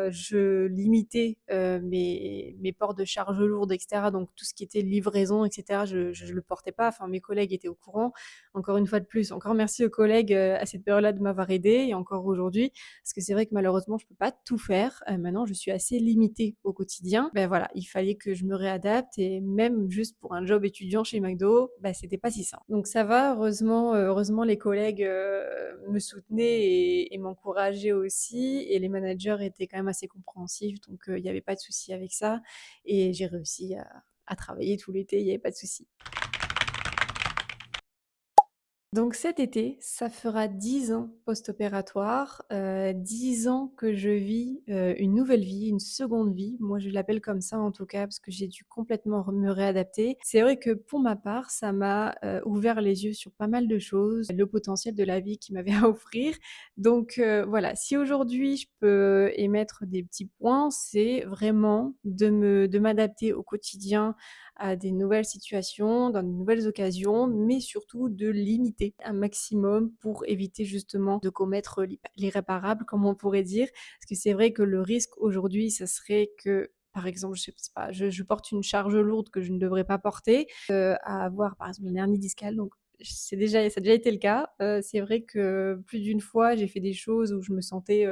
je limitais, mes ports de charges lourdes et cetera, donc tout ce qui était livraison et cetera, je le portais pas. Enfin, mes collègues étaient au courant. Encore une fois de plus, encore merci aux collègues, à cette période-là de m'avoir aidée et encore aujourd'hui, parce que c'est vrai que malheureusement, je peux pas tout faire. Maintenant, je suis assez limitée au quotidien. Ben voilà, il fallait que je me réadapte et même juste pour un job étudiant chez McDo, bah, c'était pas si simple. Donc ça va, heureusement les collègues, me soutenaient et m'encourageaient aussi et les managers étaient quand même assez compréhensifs, donc il y avait pas de souci avec ça et j'ai réussi à travailler tout l'été, il y avait pas de souci. Donc cet été, ça fera 10 ans post-opératoire, 10 ans que je vis, une nouvelle vie, une seconde vie. Moi, je l'appelle comme ça en tout cas parce que j'ai dû complètement me réadapter. C'est vrai que pour ma part, ça m'a, ouvert les yeux sur pas mal de choses, le potentiel de la vie qu'il m'avait à offrir. Donc voilà, si aujourd'hui je peux émettre des petits points, c'est vraiment de m'adapter au quotidien à des nouvelles situations, dans de nouvelles occasions, mais surtout de limiter un maximum pour éviter justement de commettre l'irréparable, comme on pourrait dire. Parce que c'est vrai que le risque aujourd'hui, ça serait que par exemple, je sais pas, je porte une charge lourde que je ne devrais pas porter, à avoir par exemple une hernie discale. Donc ça a déjà été le cas. C'est vrai que plus d'une fois, j'ai fait des choses où je me sentais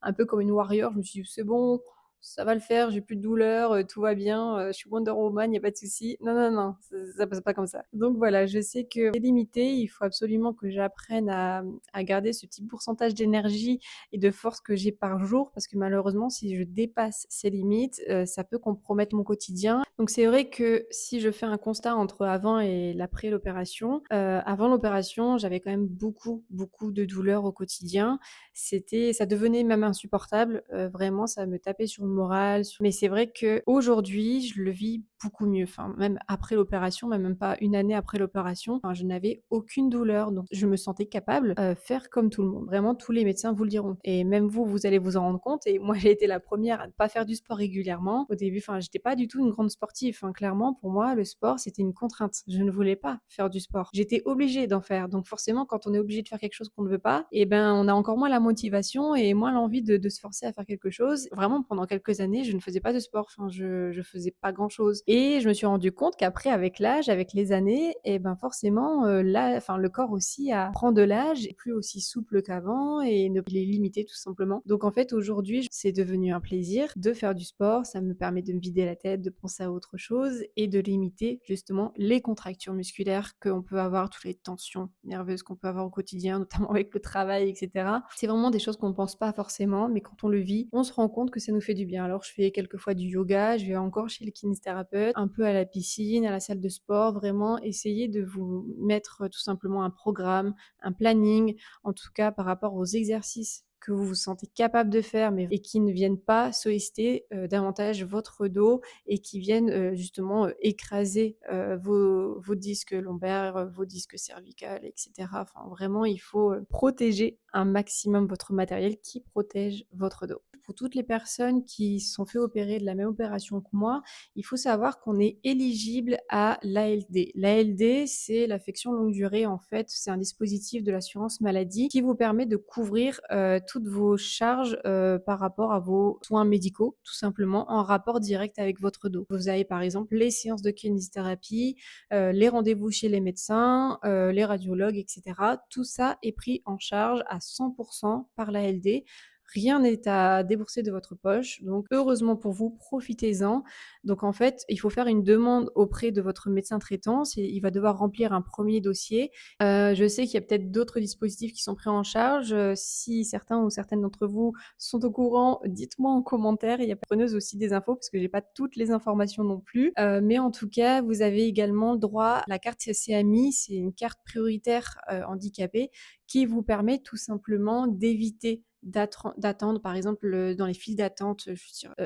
un peu comme une warrior. Je me suis dit, c'est bon, ça va le faire, j'ai plus de douleur, tout va bien, je suis Wonder Woman, il y a pas de souci. Non, non, non, ça passe pas comme ça. Donc voilà, je sais que c'est limité, il faut absolument que j'apprenne à garder ce petit pourcentage d'énergie et de force que j'ai par jour parce que malheureusement, si je dépasse ces limites, ça peut compromettre mon quotidien. Donc c'est vrai que si je fais un constat entre avant et l'après l'opération, avant l'opération, j'avais quand même beaucoup, beaucoup de douleurs au quotidien. Ça devenait même insupportable, vraiment ça me tapait sur le moral, mais c'est vrai qu'aujourd'hui, je le vis beaucoup mieux. Enfin, même après l'opération, même pas une année après l'opération, enfin, je n'avais aucune douleur, donc je me sentais capable, faire comme tout le monde. Vraiment, tous les médecins vous le diront et même vous, vous allez vous en rendre compte et moi, j'ai été la première à ne pas faire du sport régulièrement. Au début, enfin, j'étais pas du tout une grande sportive, hein. Clairement, pour moi, le sport, c'était une contrainte. Je ne voulais pas faire du sport. J'étais obligée d'en faire, donc forcément, quand on est obligé de faire quelque chose qu'on ne veut pas, et ben, on a encore moins la motivation et moins l'envie de se forcer à faire quelque chose. Vraiment, pendant quelques années, je ne faisais pas de sport, enfin, je faisais pas grand-chose et je me suis rendu compte qu'après, avec l'âge, avec les années, et ben, forcément, là, enfin, le corps aussi prend de l'âge, est plus aussi souple qu'avant et ne il est limité tout simplement. Donc en fait, aujourd'hui, c'est devenu un plaisir de faire du sport. Ça me permet de me vider la tête, de penser à autre chose et de limiter justement les contractures musculaires qu'on peut avoir, toutes les tensions nerveuses qu'on peut avoir au quotidien, notamment avec le travail, etc. C'est vraiment des choses qu'on ne pense pas forcément, mais quand on le vit, on se rend compte que ça nous fait du bien. bien alors je fais quelques fois du yoga, je vais encore chez le kinésithérapeute, un peu à la piscine, à la salle de sport, vraiment essayer de vous mettre tout simplement un programme, un planning, en tout cas par rapport aux exercices que vous vous sentez capable de faire, mais et qui ne viennent pas solliciter, davantage votre dos et qui viennent, justement, écraser, vos disques lombaires, vos disques cervicales et cetera. Enfin, vraiment, il faut, protéger un maximum votre matériel qui protège votre dos. Pour toutes les personnes qui se sont fait opérer de la même opération que moi, il faut savoir qu'on est éligible à l'ALD. L'ALD, c'est l'affection longue durée. En fait, c'est un dispositif de l'assurance maladie qui vous permet de couvrir toutes vos charges par rapport à vos soins médicaux, tout simplement, en rapport direct avec votre dos. Vous avez par exemple les séances de kinésithérapie, les rendez-vous chez les médecins, les radiologues, etc. Tout ça est pris en charge à 100% par l'ALD. Rien n'est à débourser de votre poche, donc heureusement pour vous, profitez-en. Donc en fait, il faut faire une demande auprès de votre médecin traitant, il va devoir remplir un premier dossier. Je sais qu'il y a peut-être d'autres dispositifs qui sont pris en charge. Si certains ou certaines d'entre vous sont au courant, dites-moi en commentaire. Il y a preneuse aussi des infos parce que j'ai pas toutes les informations non plus. Mais en tout cas, vous avez également le droit à la carte CAMI, c'est une carte prioritaire handicapée qui vous permet tout simplement d'éviter d'attendre, par exemple, dans les files d'attente,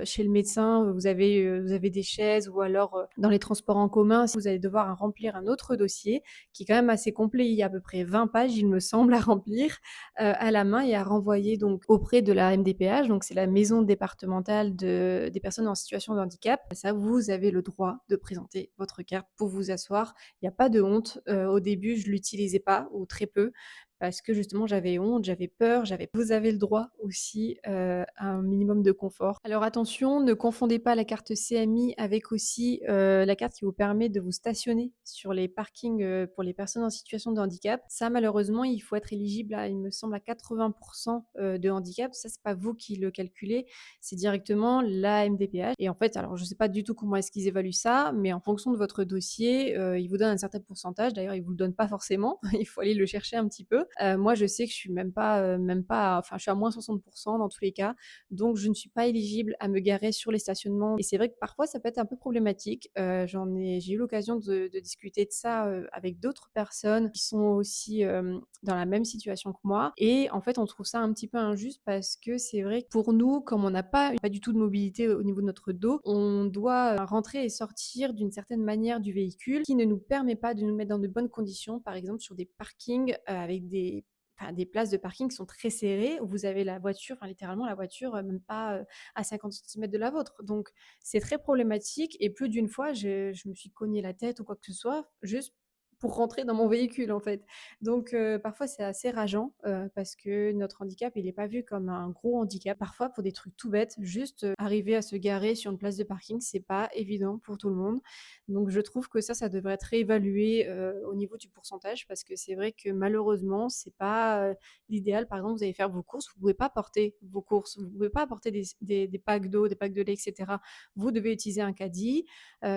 chez le médecin, vous avez des chaises ou alors dans les transports en commun, si vous allez devoir remplir un autre dossier qui est quand même assez complet. Il y a à peu près 20 pages, il me semble, à remplir à la main et à renvoyer donc auprès de la MDPH. Donc, c'est la maison départementale des personnes en situation de handicap. Ça, vous avez le droit de présenter votre carte pour vous asseoir. Il n'y a pas de honte. Au début, je l'utilisais pas ou très peu parce que justement j'avais honte, j'avais peur, vous avez le droit aussi, à un minimum de confort. Alors attention, ne confondez pas la carte CMI avec aussi, la carte qui vous permet de vous stationner sur les parkings, pour les personnes en situation de handicap. Ça malheureusement, il faut être éligible à, il me semble, à 80 de handicap. Ça, c'est pas vous qui le calculez, c'est directement la MDPH et en fait, alors je sais pas du tout comment est-ce qu'ils évaluent ça, mais en fonction de votre dossier, ils vous donnent un certain pourcentage. D'ailleurs, ils vous le donnent pas forcément, il faut aller le chercher un petit peu. Moi, je sais que je suis même pas, enfin, je suis à moins 60% dans tous les cas, donc je ne suis pas éligible à me garer sur les stationnements. Et c'est vrai que parfois, ça peut être un peu problématique. J'ai eu l'occasion de discuter de ça avec d'autres personnes qui sont aussi dans la même situation que moi. Et en fait, on trouve ça un petit peu injuste parce que c'est vrai que pour nous, comme on n'a pas du tout de mobilité au niveau de notre dos, on doit rentrer et sortir d'une certaine manière du véhicule qui ne nous permet pas de nous mettre dans de bonnes conditions, par exemple sur des parkings avec des places de parking qui sont très serrées, où vous avez la voiture, enfin littéralement la voiture, même pas à 50 centimètres de la vôtre. Donc c'est très problématique et plus d'une fois, je me suis cogné la tête ou quoi que ce soit, juste pour rentrer dans mon véhicule en fait. Donc parfois c'est assez rageant parce que notre handicap, il n'est pas vu comme un gros handicap. Parfois pour des trucs tout bêtes, juste arriver à se garer sur une place de parking, c'est pas évident pour tout le monde. Donc je trouve que ça devrait être réévalué au niveau du pourcentage parce que c'est vrai que malheureusement, c'est pas l'idéal. Par exemple, vous allez faire vos courses, vous pouvez pas porter vos courses, vous pouvez pas apporter des packs d'eau, des packs de lait, etc. Vous devez utiliser un caddie,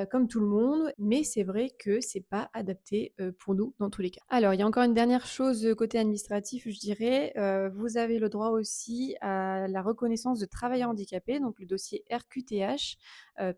comme tout le monde, mais c'est vrai que c'est pas adapté pour nous dans tous les cas. Alors, il y a encore une dernière chose côté administratif, je dirais. Vous avez le droit aussi à la reconnaissance de travailleur handicapé, donc le dossier RQTH,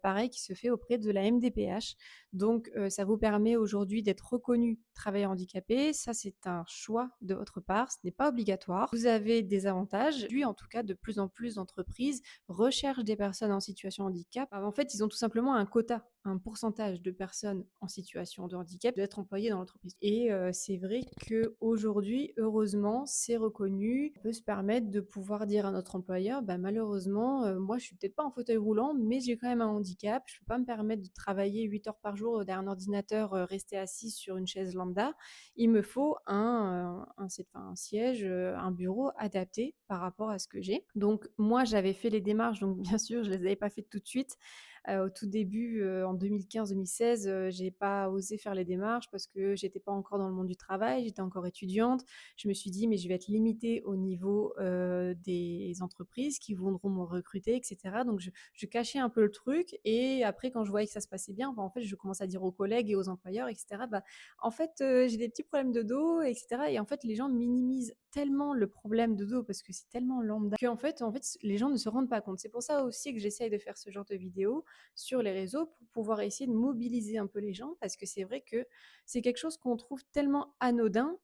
pareil, qui se fait auprès de la MDPH. Donc, ça vous permet aujourd'hui d'être reconnu travailleur handicapé. Ça, c'est un choix de votre part, ce n'est pas obligatoire. Vous avez des avantages. Aujourd'hui, en tout cas, de plus en plus d'entreprises recherchent des personnes en situation de handicap. En fait, ils ont tout simplement un quota, un pourcentage de personnes en situation de handicap d'être employées dans l'entreprise. Et c'est vrai qu'aujourd'hui, heureusement, c'est reconnu. On peut se permettre de pouvoir dire à notre employeur, bah, malheureusement, moi, je suis peut-être pas en fauteuil roulant, mais j'ai quand même un handicap. Je peux pas me permettre de travailler 8 heures par jour derrière un ordinateur, rester assis sur une chaise lambda. Il me faut un siège, un bureau adapté par rapport à ce que j'ai. Donc moi, j'avais fait les démarches, donc bien sûr, je les avais pas faites tout de suite. Au tout début, en 2015-2016, j'ai pas osé faire les démarches parce que j'étais pas encore dans le monde du travail, j'étais encore étudiante. Je me suis dit: «Mais je vais être limitée au niveau, des entreprises qui voudront me recruter» et cetera. Donc je cachais un peu le truc et après quand je voyais que ça se passait bien, bah, en fait, je commençais à dire aux collègues et aux employeurs et cetera: «Bah, en fait, j'ai des petits problèmes de dos et cetera» et en fait, les gens minimisent tellement le problème de dos parce que c'est tellement lambda qu'en fait, les gens ne se rendent pas compte. C'est pour ça aussi que j'essaye de faire ce genre de vidéos sur les réseaux pour pouvoir essayer de mobiliser un peu les gens parce que c'est vrai que c'est quelque chose qu'on trouve tellement anodin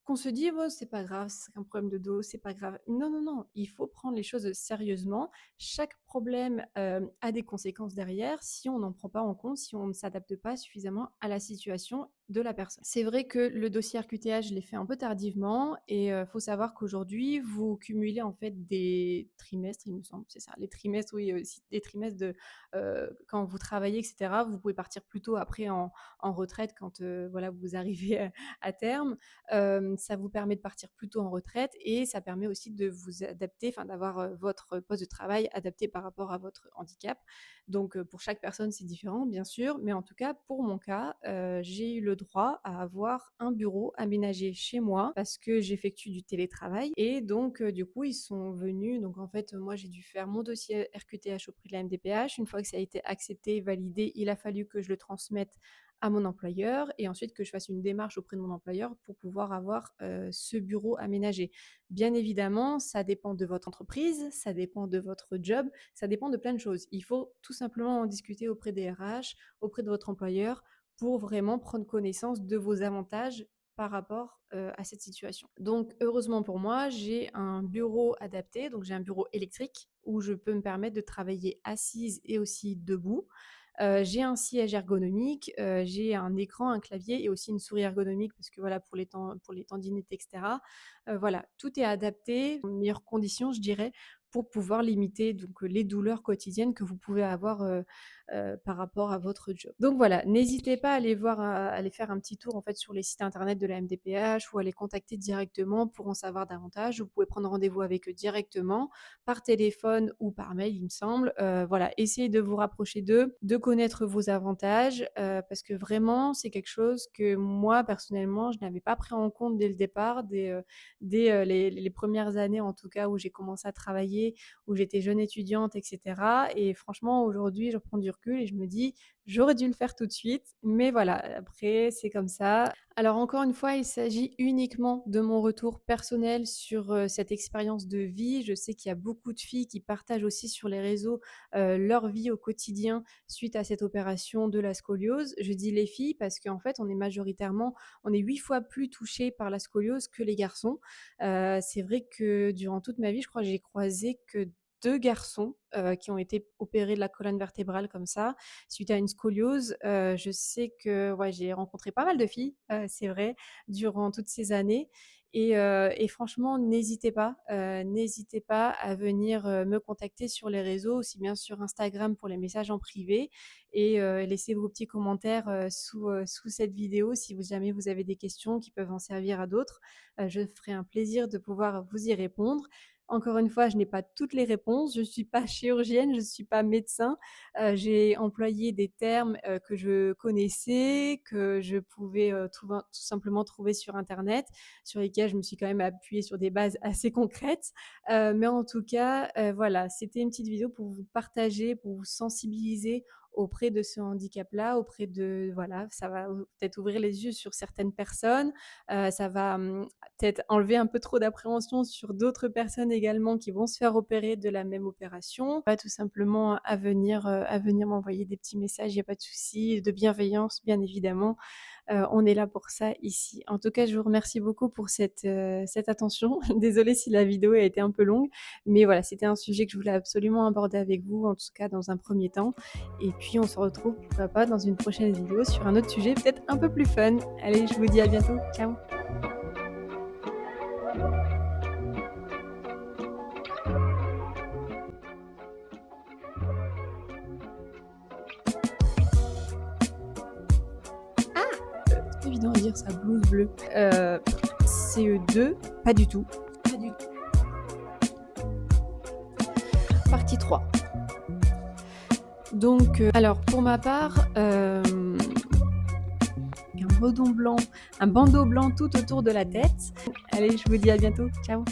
qu'on se dit: «Oh, c'est pas grave, c'est un problème de dos, c'est pas grave». Non, non, non, il faut prendre les choses sérieusement. Chaque problème, a des conséquences derrière si on n'en prend pas en compte, si on ne s'adapte pas suffisamment à la situation de la personne. C'est vrai que le dossier RQTH, je l'ai fait un peu tardivement et faut savoir qu'aujourd'hui, vous cumulez en fait des trimestres, il me semble, c'est ça, les trimestres, oui, si des trimestres de, quand vous travaillez et cetera. Vous pouvez partir plus tôt après en retraite quand, voilà, vous arrivez à terme. Ça vous permet de partir plus tôt en retraite et ça permet aussi de vous adapter, enfin d'avoir votre poste de travail adapté par rapport à votre handicap. Donc pour chaque personne, c'est différent, bien sûr, mais en tout cas, pour mon cas, j'ai eu le droit à avoir un bureau aménagé chez moi parce que j'effectue du télétravail et donc du coup, ils sont venus. Donc en fait, moi, j'ai dû faire mon dossier RQTH auprès de la MDPH. Une fois que ça a été accepté, validé, il a fallu que je le transmette à mon employeur et ensuite que je fasse une démarche auprès de mon employeur pour pouvoir avoir ce bureau aménagé. Bien évidemment, ça dépend de votre entreprise, ça dépend de votre job, ça dépend de plein de choses. Il faut tout simplement en discuter auprès des RH, auprès de votre employeur pour vraiment prendre connaissance de vos avantages par rapport à cette situation. Donc heureusement pour moi, j'ai un bureau adapté, donc j'ai un bureau électrique où je peux me permettre de travailler assise et aussi debout. J'ai un siège ergonomique, j'ai un écran, un clavier et aussi une souris ergonomique parce que voilà pour les tendinites et cetera. Voilà, tout est adapté aux meilleures conditions, je dirais, pour pouvoir limiter donc les douleurs quotidiennes que vous pouvez avoir, par rapport à votre job. Donc voilà, n'hésitez pas à aller voir, à aller faire un petit tour en fait sur les sites internet de la MDPH ou à les contacter directement pour en savoir davantage. Vous pouvez prendre rendez-vous avec eux directement par téléphone ou par mail, il me semble. Voilà, essayez de vous rapprocher d'eux, de connaître vos avantages, parce que vraiment, c'est quelque chose que moi, personnellement, je n'avais pas pris en compte dès le départ, dès les premières années, en tout cas, où j'ai commencé à travailler, où j'étais jeune étudiante, etc. Et franchement, aujourd'hui, je prends du recul et je me dis, j'aurais dû le faire tout de suite, mais voilà, après, c'est comme ça. Alors encore une fois, il s'agit uniquement de mon retour personnel sur, cette expérience de vie. Je sais qu'il y a beaucoup de filles qui partagent aussi sur les réseaux, leur vie au quotidien suite à cette opération de la scoliose. Je dis les filles parce qu'en fait, on est 8 fois plus touchés par la scoliose que les garçons. C'est vrai que durant toute ma vie, je crois que j'ai croisé que 2 garçons, qui ont été opérés de la colonne vertébrale comme ça, suite à une scoliose. Je sais que ouais, j'ai rencontré pas mal de filles, c'est vrai, durant toutes ces années et franchement, n'hésitez pas à venir, me contacter sur les réseaux, aussi bien sur Instagram pour les messages en privé et laissez vos petits commentaires, sous cette vidéo si jamais vous avez des questions qui peuvent en servir à d'autres. Je ferai un plaisir de pouvoir vous y répondre. Encore une fois, je n'ai pas toutes les réponses, je ne suis pas chirurgienne, je ne suis pas médecin. J'ai employé des termes, que je connaissais, que je pouvais, tout simplement trouver sur internet, sur lesquels je me suis quand même appuyée sur des bases assez concrètes. Mais en tout cas, voilà, c'était une petite vidéo pour vous partager, pour vous sensibiliser auprès de ce handicap-là, auprès de voilà, ça va peut-être ouvrir les yeux sur certaines personnes, ça va, peut-être enlever un peu trop d'appréhension sur d'autres personnes également qui vont se faire opérer de la même opération. Pas tout simplement à venir m'envoyer des petits messages, il y a pas de souci, de bienveillance bien évidemment. On est là pour ça ici. En tout cas, je vous remercie beaucoup pour cette attention. Désolée si la vidéo a été un peu longue, mais voilà, c'était un sujet que je voulais absolument aborder avec vous, en tout cas dans un premier temps. Et puis on se retrouve, pourquoi pas, dans une prochaine vidéo sur un autre sujet peut-être un peu plus fun. Allez, je vous dis à bientôt. Ciao. C'est pas évident à dire ça, blouse bleue. CE2, pas du tout. Pas du tout. Partie 3. Donc, alors pour ma part, un redon blanc, un bandeau blanc tout autour de la tête. Allez, je vous dis à bientôt. Ciao.